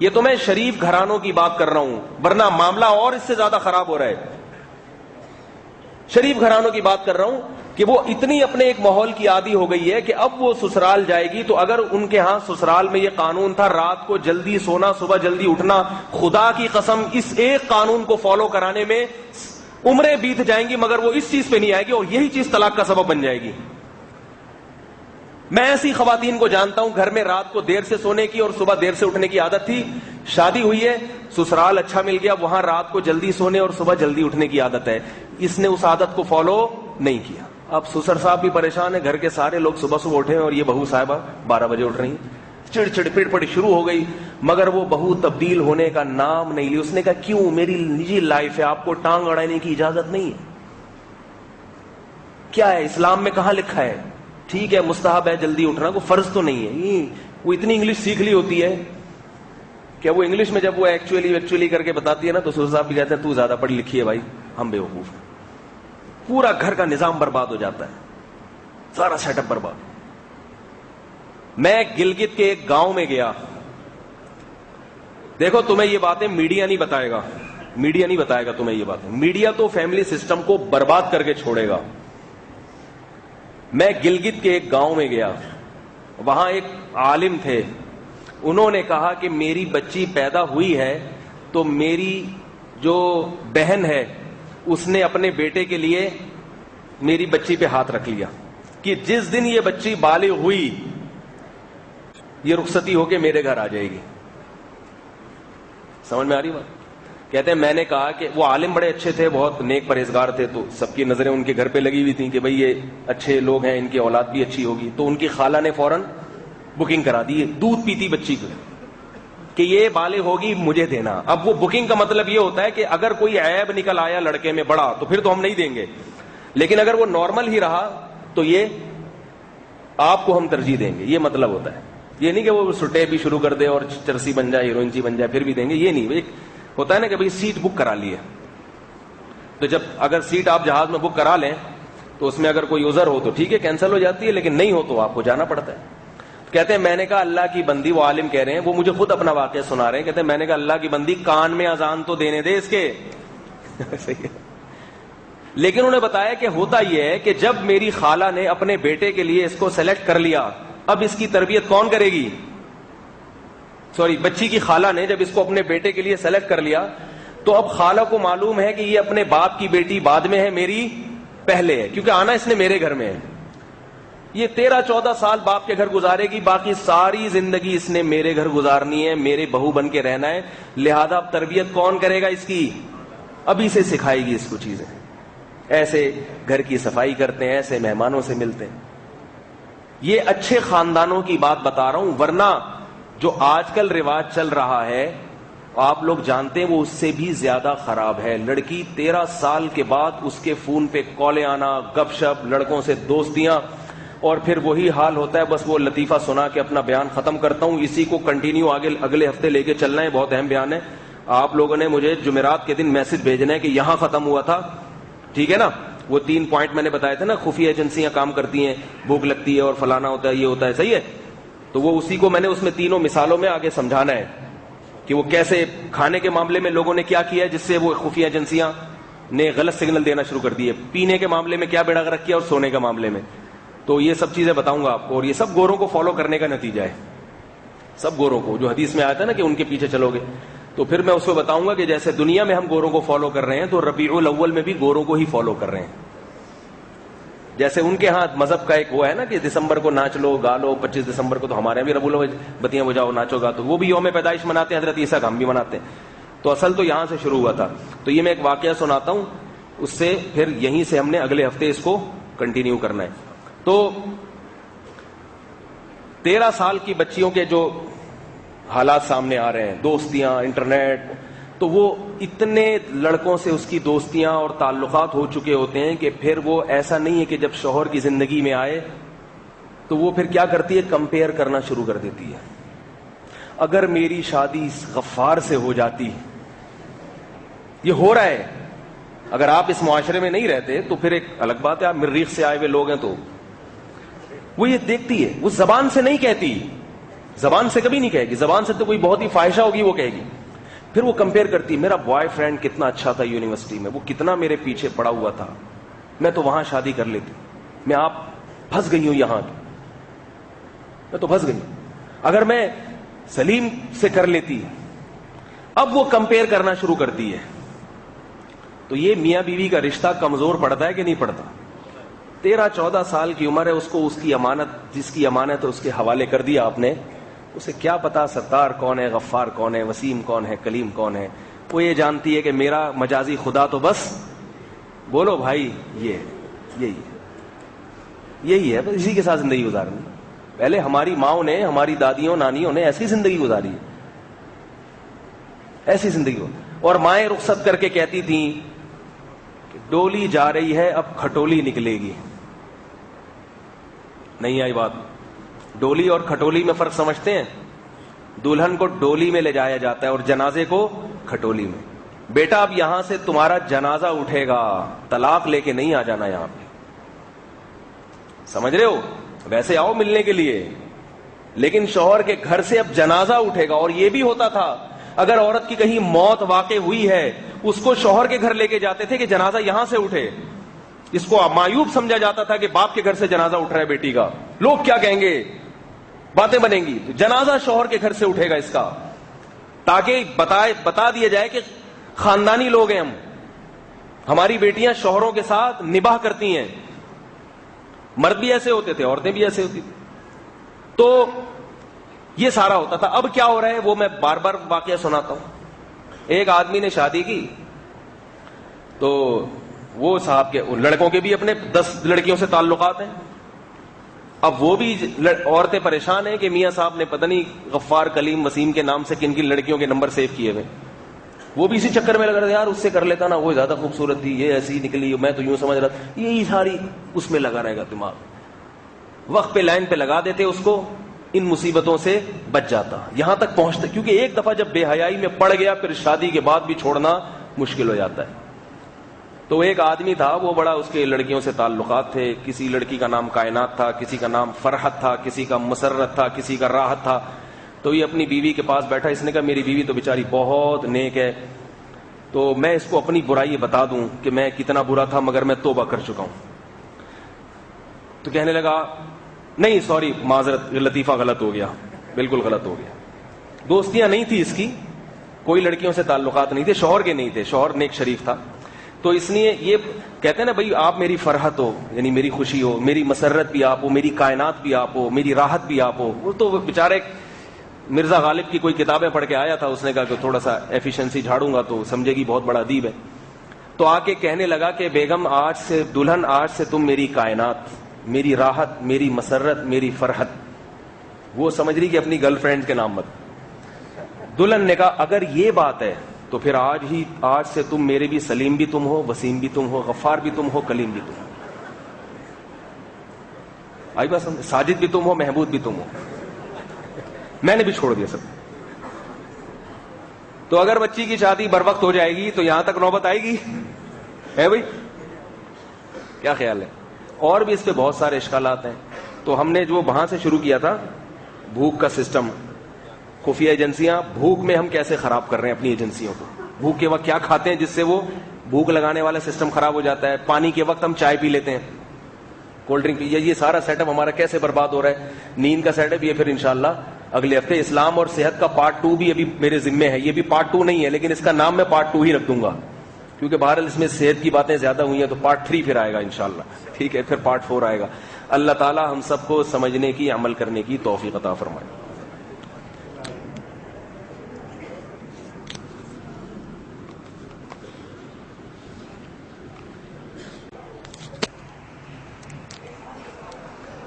[SPEAKER 1] یہ تو میں شریف گھرانوں کی بات کر رہا ہوں, ورنہ معاملہ اور اس سے زیادہ خراب ہو رہا ہے. شریف گھرانوں کی بات کر رہا ہوں کہ وہ اتنی اپنے ایک ماحول کی عادی ہو گئی ہے کہ اب وہ سسرال جائے گی تو اگر ان کے ہاں سسرال میں یہ قانون تھا رات کو جلدی سونا صبح جلدی اٹھنا, خدا کی قسم اس ایک قانون کو فالو کرانے میں عمریں بیت جائیں گی مگر وہ اس چیز پہ نہیں آئے گی, اور یہی چیز طلاق کا سبب بن جائے گی. میں ایسی خواتین کو جانتا ہوں گھر میں رات کو دیر سے سونے کی اور صبح دیر سے اٹھنے کی عادت تھی, شادی ہوئی ہے, سسرال اچھا مل گیا, وہاں رات کو جلدی سونے اور صبح جلدی اٹھنے کی عادت ہے. اس نے اس عادت کو فالو نہیں کیا. اب سسر صاحب بھی پریشان ہے, گھر کے سارے لوگ صبح صبح اٹھے ہیں اور یہ بہو صاحبہ 12 بجے اٹھ رہی ہیں. چڑ چڑ پڑ پڑ شروع ہو گئی, مگر وہ بہو تبدیل ہونے کا نام نہیں لی. اس نے کہا کیوں, میری نجی لائف ہے, آپ کو ٹانگ اڑانے کی اجازت نہیں ہے. کیا ہے اسلام میں کہاں لکھا ہے؟ ٹھیک ہے مستحب ہے جلدی اٹھنا, کو فرض تو نہیں ہے. وہ اتنی انگلش سیکھ لی ہوتی ہے کہ وہ انگلش میں جب وہ ایکچولی کر کے بتاتی ہے نا تو سسر صاحب بھی کہتے ہیں تو زیادہ پڑھی لکھی ہے بھائی, ہم بیوقوف. پورا گھر کا نظام برباد ہو جاتا ہے, سارا سیٹ اپ برباد. میں گلگت کے ایک گاؤں میں گیا. دیکھو تمہیں یہ باتیں میڈیا نہیں بتائے گا, میڈیا نہیں بتائے گا تمہیں یہ باتیں. میڈیا تو فیملی سسٹم کو برباد کر کے چھوڑے گا. میں گلگت کے ایک گاؤں میں گیا, وہاں ایک عالم تھے. انہوں نے کہا کہ میری بچی پیدا ہوئی ہے تو میری جو بہن ہے اس نے اپنے بیٹے کے لیے میری بچی پہ ہاتھ رکھ لیا کہ جس دن یہ بچی بالغ ہوئی یہ رخصتی ہو کے میرے گھر آ جائے گی. سمجھ میں آ رہی بات؟ کہتے ہیں میں نے کہا کہ وہ عالم بڑے اچھے تھے, بہت نیک پرہیزگار تھے, تو سب کی نظریں ان کے گھر پہ لگی ہوئی تھیں کہ بھئی یہ اچھے لوگ ہیں, ان کی اولاد بھی اچھی ہوگی. تو ان کی خالہ نے فوراً بکنگ کرا دی, دودھ پیتی بچی کو کہ یہ بالغ ہوگی مجھے دینا. اب وہ بکنگ کا مطلب یہ ہوتا ہے کہ اگر کوئی عیب نکل آیا لڑکے میں بڑا تو پھر تو ہم نہیں دیں گے, لیکن اگر وہ نارمل ہی رہا تو یہ آپ کو ہم ترجیح دیں گے. یہ مطلب ہوتا ہے. یہ نہیں کہ وہ سٹے بھی شروع کر دے اور چرسی بن جائے, ہیروئن بن جائے پھر بھی دیں گے, یہ نہیں. ایک ہوتا ہے نا کہ بھئی سیٹ بک کرا لی ہے, تو جب اگر سیٹ آپ جہاز میں بک کرا لیں تو اس میں اگر کوئی عذر ہو تو ٹھیک ہے کینسل ہو جاتی ہے, لیکن نہیں ہو تو آپ کو جانا پڑتا ہے. کہتے ہیں میں نے کہا اللہ کی بندی, وہ عالم کہہ رہے ہیں, وہ مجھے خود اپنا واقعہ سنا رہے ہیں. کہتے ہیں میں نے کہا اللہ کی بندی کان میں اذان تو دینے دے اس کے. لیکن انہوں نے بتایا کہ ہوتا یہ ہے کہ جب میری خالہ نے اپنے بیٹے کے لیے اس کو سلیکٹ کر لیا, اب اس کی تربیت کون کرے گی؟ بچی کی خالہ نے جب اس کو اپنے بیٹے کے لیے سلیکٹ کر لیا تو اب خالہ کو معلوم ہے کہ یہ اپنے باپ کی بیٹی بعد میں ہے, میری پہلے ہے, کیونکہ آنا اس نے میرے گھر میں ہے. یہ 13-14 سال باپ کے گھر گزارے گی, باقی ساری زندگی اس نے میرے گھر گزارنی ہے, میرے بہو بن کے رہنا ہے. لہذا اب تربیت کون کرے گا اس کی؟ ابھی سے سکھائے گی اس کو چیزیں. ایسے گھر کی صفائی کرتے ہیں, ایسے مہمانوں سے ملتے ہیں. یہ اچھے خاندانوں کی بات بتا رہا ہوں, ورنہ جو آج کل رواج چل رہا ہے آپ لوگ جانتے ہیں وہ اس سے بھی زیادہ خراب ہے. لڑکی 13 سال کے بعد اس کے فون پہ کالیں آنا, گپ شپ, لڑکوں سے دوستیاں, اور پھر وہی حال ہوتا ہے. بس وہ لطیفہ سنا کے اپنا بیان ختم کرتا ہوں, اسی کو کنٹینیو آگے اگلے ہفتے لے کے چلنا ہے. بہت اہم بیان ہے. آپ لوگوں نے مجھے جمعرات کے دن میسج بھیجنا ہے کہ یہاں ختم ہوا تھا, ٹھیک ہے نا. وہ 3 پوائنٹ میں نے بتایا تھا نا, خفیہ ایجنسیاں کام کرتی ہیں, بھوک لگتی ہے اور فلانا ہوتا ہے, یہ ہوتا ہے, صحیح ہے. تو وہ اسی کو میں نے اس میں تینوں مثالوں میں آگے سمجھانا ہے کہ وہ کیسے کھانے کے معاملے میں لوگوں نے کیا کیا ہے جس سے وہ خفیہ ایجنسیاں نے غلط سگنل دینا شروع کر دیے, پینے کے معاملے میں کیا بیڑا غرق کیا, اور سونے کے معاملے میں. تو یہ سب چیزیں بتاؤں گا آپ کو, اور یہ سب گوروں کو فالو کرنے کا نتیجہ ہے. سب گوروں کو, جو حدیث میں آیا تھا نا کہ ان کے پیچھے چلو گے, تو پھر میں اس کو بتاؤں گا کہ جیسے دنیا میں ہم گوروں کو فالو کر رہے ہیں تو ربیع الاول میں بھی گوروں کو ہی فالو کر رہے ہیں. جیسے ان کے ہاں مذہب کا ایک وہ ہے نا کہ دسمبر کو ناچ لو گا لو, 25 دسمبر کو تو ہمارے یہاں بھی ربیع الاول بتیاں بجاؤ ناچو گا, تو وہ بھی یوم پیدائش مناتے ہیں حضرت عیسیٰ کا, ہم بھی مناتے ہیں. تو اصل تو یہاں سے شروع ہوا تھا. تو یہ میں ایک واقعہ سناتا ہوں, اس سے پھر یہیں سے ہم نے اگلے ہفتے اس کو کنٹینیو کرنا ہے. تو 13 سال کی بچیوں کے جو حالات سامنے آ رہے ہیں, دوستیاں, انٹرنیٹ, تو وہ اتنے لڑکوں سے اس کی دوستیاں اور تعلقات ہو چکے ہوتے ہیں کہ پھر وہ ایسا نہیں ہے کہ جب شوہر کی زندگی میں آئے تو وہ پھر کیا کرتی ہے, کمپیئر کرنا شروع کر دیتی ہے. اگر میری شادی غفار سے ہو جاتی, یہ ہو رہا ہے. اگر آپ اس معاشرے میں نہیں رہتے تو پھر ایک الگ بات ہے, آپ مریخ سے آئے ہوئے لوگ ہیں, تو وہ یہ دیکھتی ہے. وہ زبان سے نہیں کہتی, زبان سے کبھی نہیں کہے گی, زبان سے تو کوئی بہت ہی فاحشہ ہوگی وہ کہے گی. پھر وہ کمپیئر کرتی, میرا بوائے فرینڈ کتنا اچھا تھا یونیورسٹی میں, وہ کتنا میرے پیچھے پڑا ہوا تھا, میں تو وہاں شادی کر لیتی, میں آپ پھنس گئی ہوں یہاں, میں تو پھنس گئی. اگر میں سلیم سے کر لیتی. اب وہ کمپیئر کرنا شروع کرتی ہے. تو یہ میاں بیوی کا رشتہ کمزور پڑتا ہے کہ نہیں پڑتا؟ 13-14 سال کی عمر ہے, اس کو اس کی امانت, جس کی امانت ہے اس کے حوالے کر دیا آپ نے. اسے کیا پتا ستار کون ہے, غفار کون ہے, وسیم کون ہے, کلیم کون ہے. وہ یہ جانتی ہے کہ میرا مجازی خدا تو بس, بولو بھائی, یہی ہے بس, اسی کے ساتھ زندگی گزارنی. پہلے ہماری ماؤں نے, ہماری دادیوں نانیوں نے ایسی زندگی گزاری ہے, ایسی زندگی ہو. اور مائیں رخصت کر کے کہتی تھیں کہ ڈولی جا رہی ہے اب کھٹولی نکلے گی. نہیں آئی بات؟ ڈولی اور کھٹولی میں فرق سمجھتے ہیں؟ دلہن کو ڈولی میں لے جایا جاتا ہے اور جنازے کو کھٹولی میں. بیٹا اب یہاں سے تمہارا جنازہ اٹھے گا, طلاق لے کے نہیں آ جانا یہاں پہ, سمجھ رہے ہو؟ ویسے آؤ ملنے کے لیے, لیکن شوہر کے گھر سے اب جنازہ اٹھے گا. اور یہ بھی ہوتا تھا, اگر عورت کی کہیں موت واقع ہوئی ہے, اس کو شوہر کے گھر لے کے جاتے تھے کہ جنازہ یہاں سے اٹھے. اس کو معیوب سمجھا جاتا تھا کہ باپ کے گھر سے جنازہ اٹھ رہا ہے بیٹی کا, لوگ کیا کہیں گے, باتیں بنیں گی. جنازہ شوہر کے گھر سے اٹھے گا اس کا, تاکہ بتا دیا جائے کہ خاندانی لوگ ہیں ہم, ہماری بیٹیاں شوہروں کے ساتھ نباہ کرتی ہیں. مرد بھی ایسے ہوتے تھے, عورتیں بھی ایسے ہوتی تھی. تو یہ سارا ہوتا تھا. اب کیا ہو رہا ہے وہ میں بار بار واقعہ سناتا ہوں. ایک آدمی نے شادی کی تو وہ صاحب کے لڑکوں کے بھی اپنے 10 لڑکیوں سے تعلقات ہیں. اب وہ بھی عورتیں پریشان ہیں کہ میاں صاحب نے پتہ نہیں غفار, کلیم, وسیم کے نام سے کن کن لڑکیوں کے نمبر سیو کیے ہوئے. وہ بھی اسی چکر میں لگ رہا تھا, یار اس سے کر لیتا نا, وہ زیادہ خوبصورت تھی, یہ ایسی نکلی, میں تو یوں سمجھ رہا تھا. یہی ساری اس میں لگا رہے گا دماغ. وقت پہ لائن پہ لگا دیتے اس کو, ان مصیبتوں سے بچ جاتا. یہاں تک پہنچتا, کیونکہ ایک دفعہ جب بے حیائی میں پڑ گیا پھر شادی کے بعد بھی چھوڑنا مشکل ہو جاتا ہے. تو ایک آدمی تھا, وہ بڑا اس کے لڑکیوں سے تعلقات تھے. کسی لڑکی کا نام کائنات تھا, کسی کا نام فرحت تھا, کسی کا مسرت تھا, کسی کا راحت تھا. تو یہ اپنی بیوی کے پاس بیٹھا. اس نے کہا میری بیوی تو بیچاری بہت نیک ہے, تو میں اس کو اپنی برائی بتا دوں کہ میں کتنا برا تھا مگر میں توبہ کر چکا ہوں. تو کہنے لگا نہیں سوری, معذرت, لطیفہ غلط ہو گیا, بالکل غلط ہو گیا. دوستیاں نہیں تھی اس کی, کوئی لڑکیوں سے تعلقات نہیں تھے, شوہر کے نہیں تھے, شوہر نیک شریف تھا. تو اس لیے یہ کہتے ہیں نا بھائی آپ میری فرحت ہو, یعنی میری خوشی ہو, میری مسرت بھی آپ ہو, میری کائنات بھی آپ ہو, میری راحت بھی آپ ہو. وہ تو بیچارے مرزا غالب کی کوئی کتابیں پڑھ کے آیا تھا, اس نے کہا کہ تھوڑا سا ایفیشنسی جھاڑوں گا تو سمجھے گی بہت بڑا ادیب ہے. تو آ کے کہنے لگا کہ بیگم آج سے, دلہن آج سے تم میری کائنات, میری راحت, میری مسرت, میری فرحت. وہ سمجھ رہی کہ اپنی گرل فرینڈ کے نام مت. دلہن نے کہا اگر یہ بات ہے تو پھر آج سے تم میرے بھی سلیم بھی تم ہو، وسیم بھی تم ہو، غفار بھی تم ہو، کلیم بھی تم ہو. آئی بات سمجھ؟ ساجد بھی تم ہو، محمود بھی تم ہو. میں نے بھی چھوڑ دیا سب. تو اگر بچی کی شادی بر وقت ہو جائے گی تو یہاں تک نوبت آئے گی ہے بھائی؟ کیا خیال ہے؟ اور بھی اس پہ بہت سارے اشکالات ہیں. تو ہم نے جو وہاں سے شروع کیا تھا، بھوک کا سسٹم، خفیہ ایجنسیاں، بھوک میں ہم کیسے خراب کر رہے ہیں اپنی ایجنسیوں کو. بھوک کے وقت کیا کھاتے ہیں جس سے وہ بھوک لگانے والا سسٹم خراب ہو جاتا ہے. پانی کے وقت ہم چائے پی لیتے ہیں، کولڈ ڈرنک پی. یہ سارا سیٹ اپ ہمارا کیسے برباد ہو رہا ہے. نیند کا سیٹ اپ یہ پھر انشاءاللہ اگلے ہفتے. اسلام اور صحت کا پارٹ 2 بھی ابھی میرے ذمے ہے. یہ بھی پارٹ 2 نہیں ہے لیکن اس کا نام میں پارٹ 2 ہی رکھ دوں گا، کیونکہ بہرحال اس میں صحت کی باتیں زیادہ ہوئی ہیں. تو پارٹ 3 پھر آئے گا انشاءاللہ. ٹھیک ہے، پھر پارٹ 4 آئے گا. اللہ تعالی ہم سب کو سمجھنے کی، عمل کرنے کی توفیق عطا فرمائے.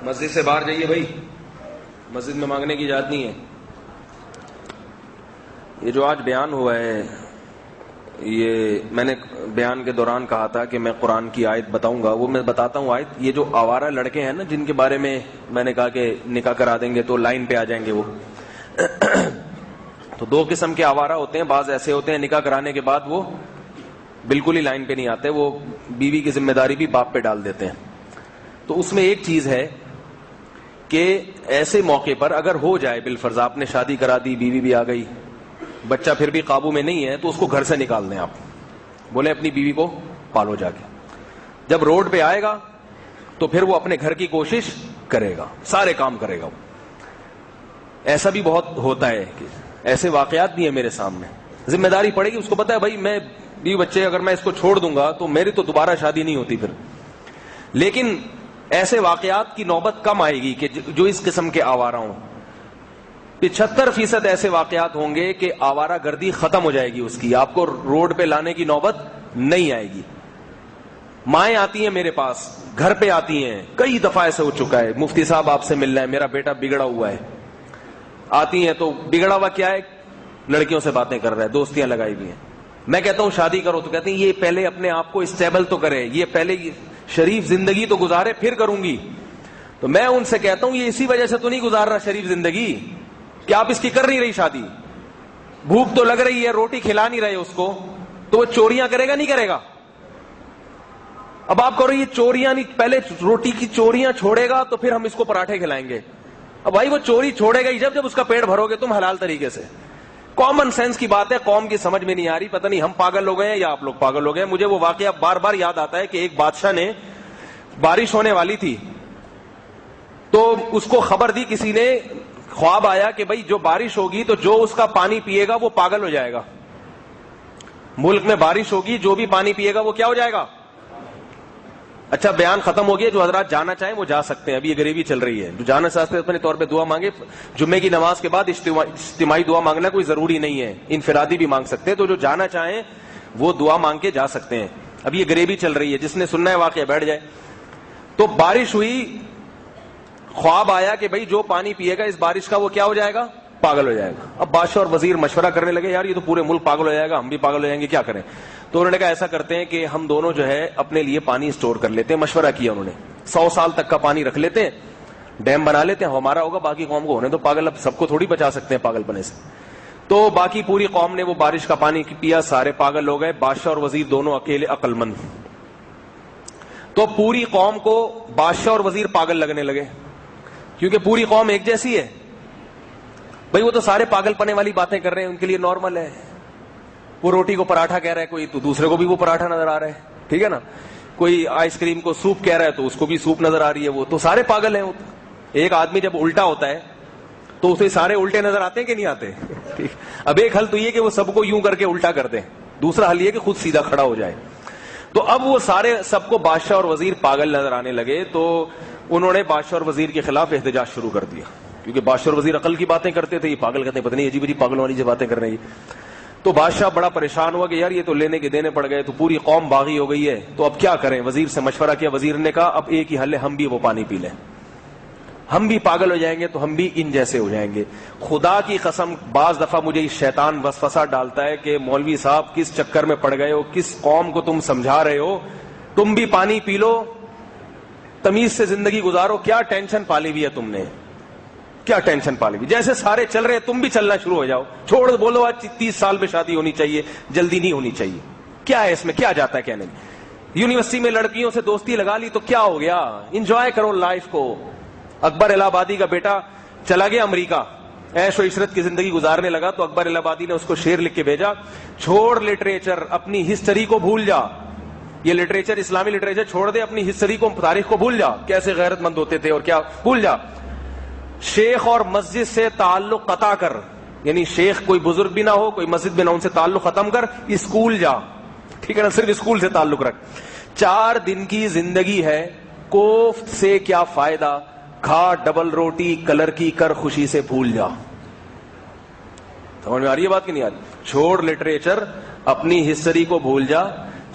[SPEAKER 1] مسجد سے باہر جائیے بھائی، مسجد میں مانگنے کی اجازت نہیں ہے. یہ جو آج بیان ہوا ہے، یہ میں نے بیان کے دوران کہا تھا کہ میں قرآن کی آیت بتاؤں گا. وہ میں بتاتا ہوں آیت. یہ جو آوارہ لڑکے ہیں نا، جن کے بارے میں نے کہا کہ نکاح کرا دیں گے تو لائن پہ آ جائیں گے وہ تو 2 قسم کے آوارہ ہوتے ہیں. بعض ایسے ہوتے ہیں نکاح کرانے کے بعد وہ بالکل ہی لائن پہ نہیں آتے، وہ بیوی کی ذمہ داری بھی باپ پہ ڈال دیتے ہیں. تو اس میں ایک چیز ہے کہ ایسے موقع پر اگر ہو جائے بالفرض آپ نے شادی کرا دی، بیوی بھی آ گئی، بچہ پھر بھی قابو میں نہیں ہے، تو اس کو گھر سے نکال دیں. آپ بولے اپنی بیوی کو پالو جا کے. جب روڈ پہ آئے گا تو پھر وہ اپنے گھر کی کوشش کرے گا، سارے کام کرے گا. ایسا بھی بہت ہوتا ہے کہ ایسے واقعات بھی ہیں میرے سامنے. ذمہ داری پڑے گی، اس کو پتا ہے بھائی میں بیوی بچے اگر میں اس کو چھوڑ دوں گا تو میری تو دوبارہ شادی نہیں ہوتی پھر. لیکن ایسے واقعات کی نوبت کم آئے گی کہ جو اس قسم کے آوارہ ہوں. 75% ایسے واقعات ہوں گے کہ آوارہ گردی ختم ہو جائے گی اس کی. آپ کو روڈ پہ لانے کی نوبت نہیں آئے گی. مائیں آتی ہیں میرے پاس، گھر پہ آتی ہیں، کئی دفعہ ایسے ہو چکا ہے، مفتی صاحب آپ سے ملنا ہے، میرا بیٹا بگڑا ہوا ہے. آتی ہیں تو بگڑا ہوا کیا ہے؟ لڑکیوں سے باتیں کر رہا ہے، دوستیاں لگائی ہوئی ہیں. میں کہتا ہوں شادی کرو تو کہتے ہیں یہ پہلے اپنے آپ کو اسٹیبل تو کرے، یہ پہلے شریف زندگی تو گزارے پھر کروں گی. تو میں ان سے کہتا ہوں یہ اسی وجہ سے تو نہیں گزار رہا شریف زندگی کہ آپ اس کی کر نہیں رہی شادی. بھوک تو لگ رہی ہے، روٹی کھلا نہیں رہے اس کو، تو وہ چوریاں کرے گا نہیں کرے گا؟ اب آپ کرو یہ چوریاں نہیں، پہلے روٹی کی چوریاں چھوڑے گا تو پھر ہم اس کو پراٹھے کھلائیں گے. اب بھائی وہ چوری چھوڑے گا ہی جب اس کا پیٹ بھرو گے تم حلال طریقے سے. کامن سینس کی بات ہے، قوم کی سمجھ میں نہیں آ رہی. پتہ نہیں ہم پاگل ہو گئے ہیں یا آپ لوگ پاگل ہو گئے ہیں. مجھے وہ واقعہ بار بار یاد آتا ہے کہ ایک بادشاہ نے، بارش ہونے والی تھی تو اس کو خبر دی کسی نے، خواب آیا کہ بھائی جو بارش ہوگی تو جو اس کا پانی پیے گا وہ پاگل ہو جائے گا. ملک میں بارش ہوگی، جو بھی پانی پیے گا وہ کیا ہو جائے گا؟ اچھا بیان ختم ہو گیا. جو حضرات جانا چاہیں وہ جا سکتے ہیں، ابھی یہ غریبی چل رہی ہے. جو جانا چاہتے ہیں اپنے طور پہ دعا مانگے. جمعے کی نماز کے بعد اجتماعی دعا مانگنا کوئی ضروری نہیں ہے، انفرادی بھی مانگ سکتے ہیں. تو جو جانا چاہیں وہ دعا مانگ کے جا سکتے ہیں. ابھی یہ غریبی چل رہی ہے، جس نے سننا ہے واقعہ بیٹھ جائے. تو بارش ہوئی، خواب آیا کہ بھائی جو پانی پیے گا اس بارش کا وہ کیا ہو جائے گا؟ پاگل ہو جائے گا. اب بادشاہ اور وزیر مشورہ کرنے لگے، یار یہ تو پورے ملک پاگل ہو جائے گا، ہم بھی پاگل ہو جائیں گے، کیا کریں؟ تو انہوں نے کہا ایسا کرتے ہیں کہ ہم دونوں جو ہے اپنے لیے پانی اسٹور کر لیتے ہیں. مشورہ کیا انہوں نے، 100 سال تک کا پانی رکھ لیتے ہیں، ڈیم بنا لیتے ہیں، ہمارا ہوگا، باقی قوم کو ہونے تو. پاگل اب سب کو تھوڑی بچا سکتے ہیں پاگل پنے سے. تو باقی پوری قوم نے وہ بارش کا پانی پیا، سارے پاگل ہو گئے، بادشاہ اور وزیر دونوں اکیلے عقل مند. تو پوری قوم کو بادشاہ اور وزیر پاگل لگنے لگے، کیونکہ پوری قوم ایک جیسی ہے. بھائی وہ تو سارے پاگل پنے والی باتیں کر رہے ہیں، ان کے لیے نارمل ہے. وہ روٹی کو پراٹھا کہہ رہا ہے کوئی، تو دوسرے کو بھی وہ پراٹھا نظر آ رہا ہے، ٹھیک ہے نا. کوئی آئس کریم کو سوپ کہہ رہا ہے تو اس کو بھی سوپ نظر آ رہی ہے. وہ تو سارے پاگل ہیں. ایک آدمی جب الٹا ہوتا ہے تو اسے سارے الٹے نظر آتے ہیں کہ نہیں آتے؟ اب ایک حل تو یہ کہ وہ سب کو یوں کر کے الٹا کر دیں، دوسرا حل یہ کہ خود سیدھا کھڑا ہو جائے. تو اب وہ سارے سب کو بادشاہ اور وزیر پاگل نظر آنے لگے. تو انہوں نے بادشاہ اور وزیر کے خلاف احتجاج شروع کر دیا، کیونکہ بادشاہ اور وزیر عقل کی باتیں کرتے تھے، یہ پاگل کہتے ہیں پتہ نہیں عجیب عجیب پاگل والی جو باتیں کر رہے ہیں. تو بادشاہ بڑا پریشان ہوا کہ یار یہ تو لینے کے دینے پڑ گئے، تو پوری قوم باغی ہو گئی ہے، تو اب کیا کریں؟ وزیر سے مشورہ کیا. وزیر نے کہا اب ایک ہی حل ہے، ہم بھی وہ پانی پی لیں. ہم بھی پاگل ہو جائیں گے تو ہم بھی ان جیسے ہو جائیں گے. خدا کی قسم بعض دفعہ مجھے شیطان وسوسہ ڈالتا ہے کہ مولوی صاحب کس چکر میں پڑ گئے ہو, کس قوم کو تم سمجھا رہے ہو, تم بھی پانی پی لو, تمیز سے زندگی گزارو, کیا ٹینشن پالی ہوئی ہے تم نے, کیا ٹینشن پالی ہوئی, جیسے سارے چل رہے ہیں تم بھی چلنا شروع ہو جاؤ, چھوڑ بولو آج 30 سال میں شادی ہونی چاہیے, جلدی نہیں ہونی چاہیے, کیا ہے اس میں, کیا جاتا ہے کہنے میں. یونیورسٹی میں لڑکیوں سے دوستی لگا لی تو کیا ہو گیا, انجوائے کرو لائف کو. اکبر الہ آبادی کا بیٹا چلا گیا امریکہ, عیش و عشرت کی زندگی گزارنے لگا, تو اکبر الہ آبادی نے اس کو شعر لکھ کے بھیجا, چھوڑ لٹریچر, اپنی ہسٹری کو بھول جا. یہ لٹریچر, اسلامی لٹریچر چھوڑ دے, اپنی ہسٹری کو, تاریخ کو بھول جا, کیسے غیرت مند ہوتے تھے اور کیا, بھول جا. شیخ اور مسجد سے تعلق قطع کر, یعنی شیخ کوئی بزرگ بھی نہ ہو, کوئی مسجد بھی نہ, ان سے تعلق ختم کر, اسکول جا, ٹھیک ہے نا, صرف اسکول سے تعلق رکھ. 4 دن کی زندگی ہے, کوفت سے کیا فائدہ, کھا ڈبل روٹی کلر کی, کر خوشی سے بھول جا. سمجھ میں آ رہی ہے بات کہ نہیں آ رہی؟ چھوڑ لٹریچر, اپنی ہسٹری کو بھول جا,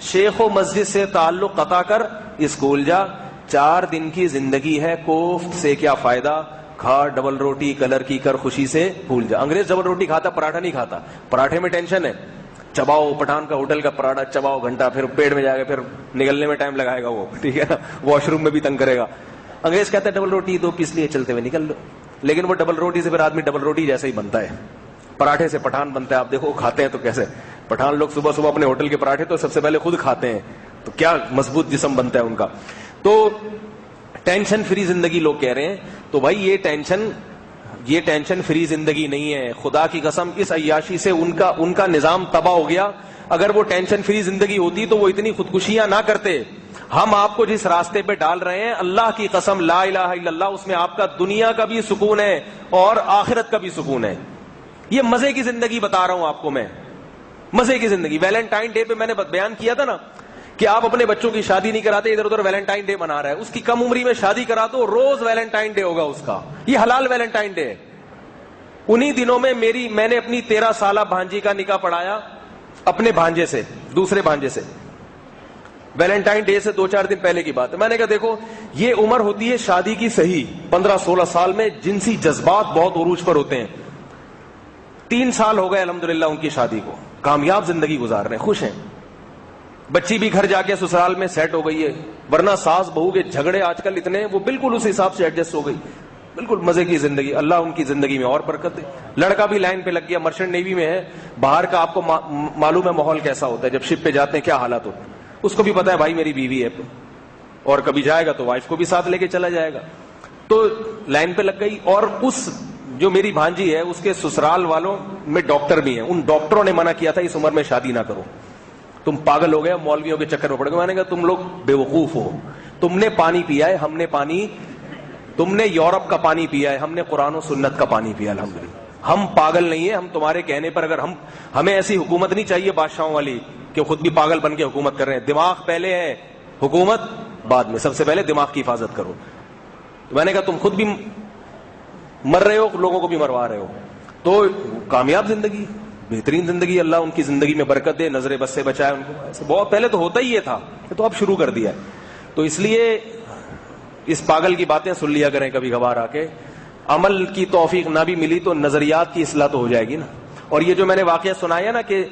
[SPEAKER 1] شیخ و مسجد سے تعلق قطع کر, اسکول جا. 4 دن کی زندگی ہے, کوفت سے کیا فائدہ, کھا ڈبل روٹی کلر کی, کر خوشی سے بھول جا. انگریز ڈبل روٹی کھاتا, پراٹھا نہیں کھاتا. پراٹھے میں ٹینشن ہے, چباؤ, پٹھان کا ہوٹل کا پراٹھا چباؤ گھنٹہ, پھر پیٹ میں جائے گا, پھر نگلنے میں ٹائم لگائے گا وہ, ٹھیک ہے نا, واش روم میں بھی تنگ کرے گا. انگریز کہتا ہے ڈبل روٹی دو, کس لیے, چلتے ہوئے نکل لو. لیکن وہ ڈبل روٹی سے پھر آدمی ڈبل روٹی جیسا ہی بنتا ہے, پراٹھے سے پٹھان بنتا ہے. آپ دیکھو کھاتے ہیں تو کیسے, پٹھان لوگ صبح صبح اپنے ہوٹل کے پراٹھے تو سب سے پہلے خود کھاتے ہیں, تو کیا مضبوط جسم بنتا ہے ان کا. تو ٹینشن فری زندگی لوگ کہہ رہے ہیں, تو بھائی یہ ٹینشن فری زندگی نہیں ہے. خدا کی قسم اس عیاشی سے ان کا نظام تباہ ہو گیا. اگر وہ ٹینشن فری زندگی ہوتی تو وہ اتنی خودکشیاں نہ کرتے. ہم آپ کو جس راستے پہ ڈال رہے ہیں, اللہ کی قسم لا الہ الا اللہ, اس میں آپ کا دنیا کا بھی سکون ہے اور آخرت کا بھی سکون ہے. یہ مزے کی زندگی بتا رہا ہوں آپ کو میں, مزے کی زندگی. ویلنٹائن ڈے پہ میں نے بیان کیا تھا نا کہ آپ اپنے بچوں کی شادی نہیں کراتے, ادھر ادھر ویلنٹائن ڈے منا رہا ہے. اس کی کم عمری میں شادی کرا دو, روز ویلنٹائن ڈے ہوگا اس کا. یہ حلال ویلنٹائن ڈے ہے. انہی دنوں میں میں نے اپنی 13 سالہ بھانجی کا نکاح پڑھایا اپنے بھانجے سے, دوسرے بھانجے سے. ویلنٹائن ڈے سے 2-4 دن پہلے کی بات ہے. میں نے کہا دیکھو یہ عمر ہوتی ہے شادی کی صحیح, 15-16 سال میں جنسی جذبات بہت عروج پر ہوتے ہیں. 3 سال ہو گئے الحمدللہ ان کی شادی کو, کامیاب زندگی گزار رہے ہیں, خوش ہیں. بچی بھی گھر جا کے سسرال میں سیٹ ہو گئی ہے, ورنہ ساس بہو کے جھگڑے آج کل اتنے, وہ بالکل اس حساب سے ایڈجسٹ ہو گئی. بالکل مزے کی زندگی, اللہ ان کی زندگی میں اور برکت دے. لڑکا بھی لائن پہ لگ گیا, مرچنٹ نیوی میں ہے. باہر کا آپ کو معلوم ہے ماحول کیسا ہوتا ہے, جب شپ پہ جاتے ہیں کیا حالات ہوتے ہیں. اس کو بھی پتا ہے بھائی میری بیوی ہے, اور کبھی جائے گا تو وائف کو بھی ساتھ لے کے چلا جائے گا. تو لائن پہ لگ گئی. اور اس جو میری بھانجی ہے اس کے سسرال والوں میں ڈاکٹر بھی ہیں. ان ڈاکٹروں نے منع کیا تھا اس عمر میں شادی نہ کرو, تم پاگل ہو گئے, مولویوں کے چکر میں پڑ گئے. میں نے کہا تم لوگ بیوقوف ہو, تم نے پانی پیا ہے, ہم نے پانی, تم نے یورپ کا پانی پیا ہے, ہم نے قرآن و سنت کا پانی پیا الحمدللہ. ہم پاگل نہیں ہیں. ہم تمہارے کہنے پر, اگر ہمیں ایسی حکومت نہیں چاہیے بادشاہوں والی کہ خود بھی پاگل بن کے حکومت کر رہے ہیں. دماغ پہلے ہے, حکومت بعد میں. سب سے پہلے دماغ کی حفاظت کرو. میں نے کہا تم خود بھی مر رہے ہو, لوگوں کو بھی مروا رہے ہو. تو کامیاب زندگی, بہترین زندگی, اللہ ان کی زندگی میں برکت دے, نظر بد سے بچائے ان کو. ایسے بہت پہلے تو ہوتا ہی یہ تھا, تو اب شروع کر دیا ہے. تو اس لیے اس پاگل کی باتیں سن لیا کریں کبھی کبھار آ کے. عمل کی توفیق نہ بھی ملی تو نظریات کی اصلاح تو ہو جائے گی نا. اور یہ جو میں نے واقعہ سنایا نا کہ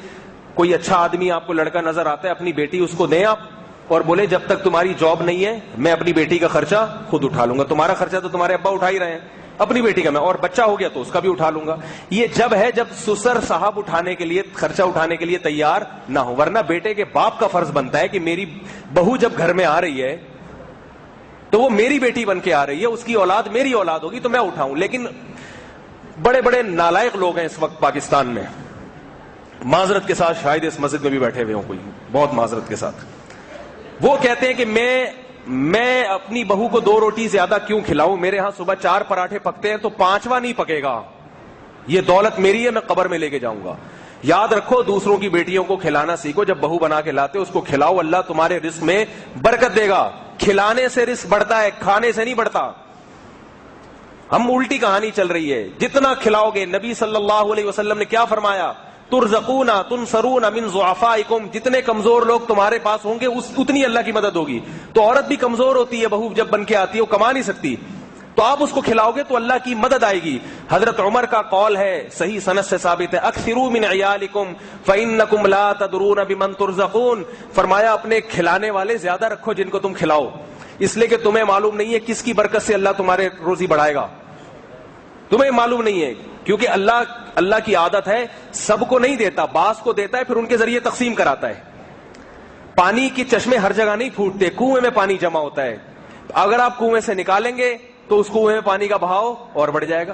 [SPEAKER 1] کوئی اچھا آدمی آپ کو لڑکا نظر آتا ہے, اپنی بیٹی اس کو دیں آپ, اور بولے جب تک تمہاری جاب نہیں ہے میں اپنی بیٹی کا خرچہ خود اٹھا لوں گا. تمہارا خرچہ تو تمہارے ابا اٹھا ہی رہے ہیں, اپنی بیٹی کا میں, اور بچہ ہو گیا تو اس کا بھی اٹھا لوں گا. یہ جب ہے جب سسر صاحب اٹھانے کے لیے, خرچہ اٹھانے کے لیے تیار نہ ہو. ورنہ بیٹے کے باپ کا فرض بنتا ہے کہ میری بہو جب گھر میں آ رہی ہے تو وہ میری بیٹی بن کے آ رہی ہے, اس کی اولاد میری اولاد ہوگی تو میں اٹھاؤں. لیکن بڑے بڑے نالائق لوگ ہیں اس وقت پاکستان میں, معذرت کے ساتھ, شاید اس مسجد میں بھی بیٹھے ہوئے ہوں کوئی, بہت معذرت کے ساتھ. وہ کہتے ہیں کہ میں اپنی بہو کو 2 روٹی زیادہ کیوں کھلاؤں, میرے ہاں صبح 4 پراٹھے پکتے ہیں تو 5واں نہیں پکے گا. یہ دولت میری ہے, میں قبر میں لے کے جاؤں گا. یاد رکھو, دوسروں کی بیٹیوں کو کھلانا سیکھو. جب بہو بنا کے لاتے اس کو کھلاؤ, اللہ تمہارے رزق میں برکت دے گا. کھلانے سے رزق بڑھتا ہے, کھانے سے نہیں بڑھتا. ہم الٹی کہانی چل رہی ہے, جتنا کھلاؤ گے. نبی صلی اللہ علیہ وسلم نے کیا فرمایا, ترزقون تنصرون من ضعفائکم, جتنے کمزور لوگ تمہارے پاس ہوں گے اتنی اللہ کی مدد ہوگی. تو عورت بھی کمزور ہوتی ہے, بہو جب بن کے آتی ہے وہ کما نہیں سکتی. تو آپ اس کو کھلاؤ گے تو اللہ کی مدد آئے گی. حضرت عمر کا قول ہے, صحیح سند سے ثابت ہے, اکثروا من عیالکم فانکم لا تدرون بمن ترزقون. فرمایا اپنے کھلانے والے زیادہ رکھو جن کو تم کھلاؤ, اس لیے کہ تمہیں معلوم نہیں ہے کس کی برکت سے اللہ تمہارے روزی بڑھائے گا, تمہیں معلوم نہیں ہے. کیونکہ اللہ کی عادت ہے سب کو نہیں دیتا, بعض کو دیتا ہے پھر ان کے ذریعے تقسیم کراتا ہے. پانی کے چشمے ہر جگہ نہیں پھوٹتے, کنویں میں پانی جمع ہوتا ہے. اگر آپ کنویں سے نکالیں گے تو اس کنویں میں پانی کا بہاؤ اور بڑھ جائے گا.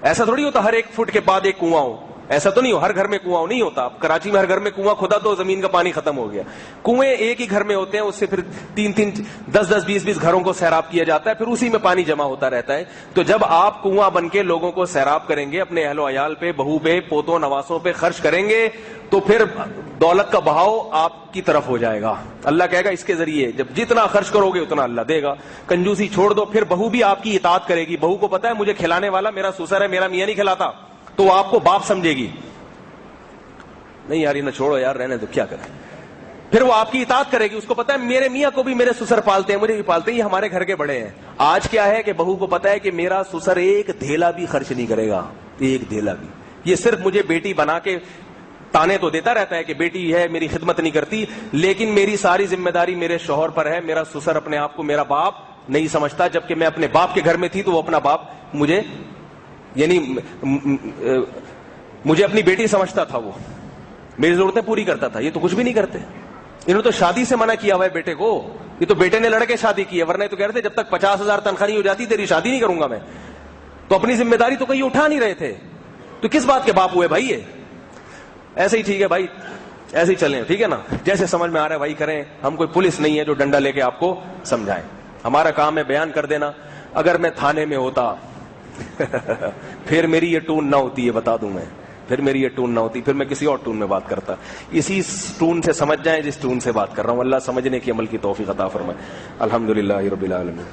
[SPEAKER 1] ایسا تھوڑی ہوتا ہر ایک فٹ کے بعد ایک کنواں ہو, ایسا تو نہیں ہو, ہر گھر میں کنواں نہیں ہوتا. کراچی میں ہر گھر میں کنواں کھدا تو زمین کا پانی ختم ہو گیا. کنویں ایک ہی گھر میں ہوتے ہیں, اس سے پھر 3-3 10-10 20-20 گھروں کو سیراب کیا جاتا ہے, پھر اسی میں پانی جمع ہوتا رہتا ہے. تو جب آپ کنواں بن کے لوگوں کو سیراب کریں گے, اپنے اہل و عیال پہ, بہو پہ, پوتوں نواسوں پہ خرچ کریں گے, تو پھر دولت کا بہاؤ آپ کی طرف ہو جائے گا. اللہ کہے گا اس کے ذریعے جب جتنا خرچ کرو گے اتنا اللہ دے گا. کنجوسی چھوڑ دو, پھر بہو بھی آپ کی اطاعت کرے گی. بہو کو پتا ہے مجھے کھلانے والا میرا سسر ہے, میرا میاں نہیں کھلاتا, تو وہ آپ کو باپ سمجھے گی. نہیں یار یہ نہ چھوڑو یار, رہنے تو کیا کریں. پھر وہ آپ کی اطاعت کرے گی. اس کو پتا ہے میرے میاں کو بھی میرے سسر پالتے ہیں, مجھے بھی پالتے ہیں, یہ ہمارے گھر کے بڑے ہیں. آج کیا ہے کہ بہو کو پتا ہے کہ میرا سسر ایک دھیلا بھی خرچ نہیں کرے گا, ایک دھیلا بھی. یہ صرف مجھے بیٹی بنا کے تانے تو دیتا رہتا ہے کہ بیٹی ہے میری خدمت نہیں کرتی, لیکن میری ساری ذمہ داری میرے شوہر پر ہے. میرا سسر اپنے آپ کو میرا باپ نہیں سمجھتا, جبکہ میں اپنے باپ کے گھر میں تھی تو وہ اپنا باپ مجھے یعنی مجھے اپنی بیٹی سمجھتا تھا, وہ میری ضرورتیں پوری کرتا تھا. یہ تو کچھ بھی نہیں کرتے. انہوں نے تو شادی سے منع کیا ہوا ہے بیٹے کو. یہ تو بیٹے نے لڑ کے شادی کی ہے, ورنہ تو کہہ رہے تھے جب تک 50,000 تنخواہ نہیں ہو جاتی تیری شادی نہیں کروں گا میں. تو اپنی ذمہ داری تو کہیں اٹھا نہیں رہے تھے, تو کس بات کے باپ ہوئے بھائی. یہ ایسے ہی ٹھیک ہے بھائی, ایسے ہی چلیں, ٹھیک ہے نا, جیسے سمجھ میں آ رہا ہے وہی کریں. ہم کوئی پولیس نہیں ہے جو ڈنڈا لے کے آپ کو سمجھائیں. ہمارا کام ہے بیان کر دینا. اگر میں تھانے میں ہوتا پھر میری یہ ٹون نہ ہوتی, یہ بتا دوں میں, پھر میری یہ ٹون نہ ہوتی, پھر میں کسی اور ٹون میں بات کرتا. اسی ٹون سے سمجھ جائیں جس ٹون سے بات کر رہا ہوں. اللہ سمجھنے کی عمل کی توفیق عطا فرمائے. الحمدللہ رب العالمین,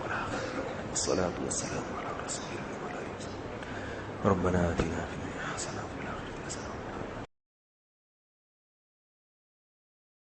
[SPEAKER 1] والصلاۃ والسلام علی رسول اللہ. ربنا آتنا فی الدنیا حسنہ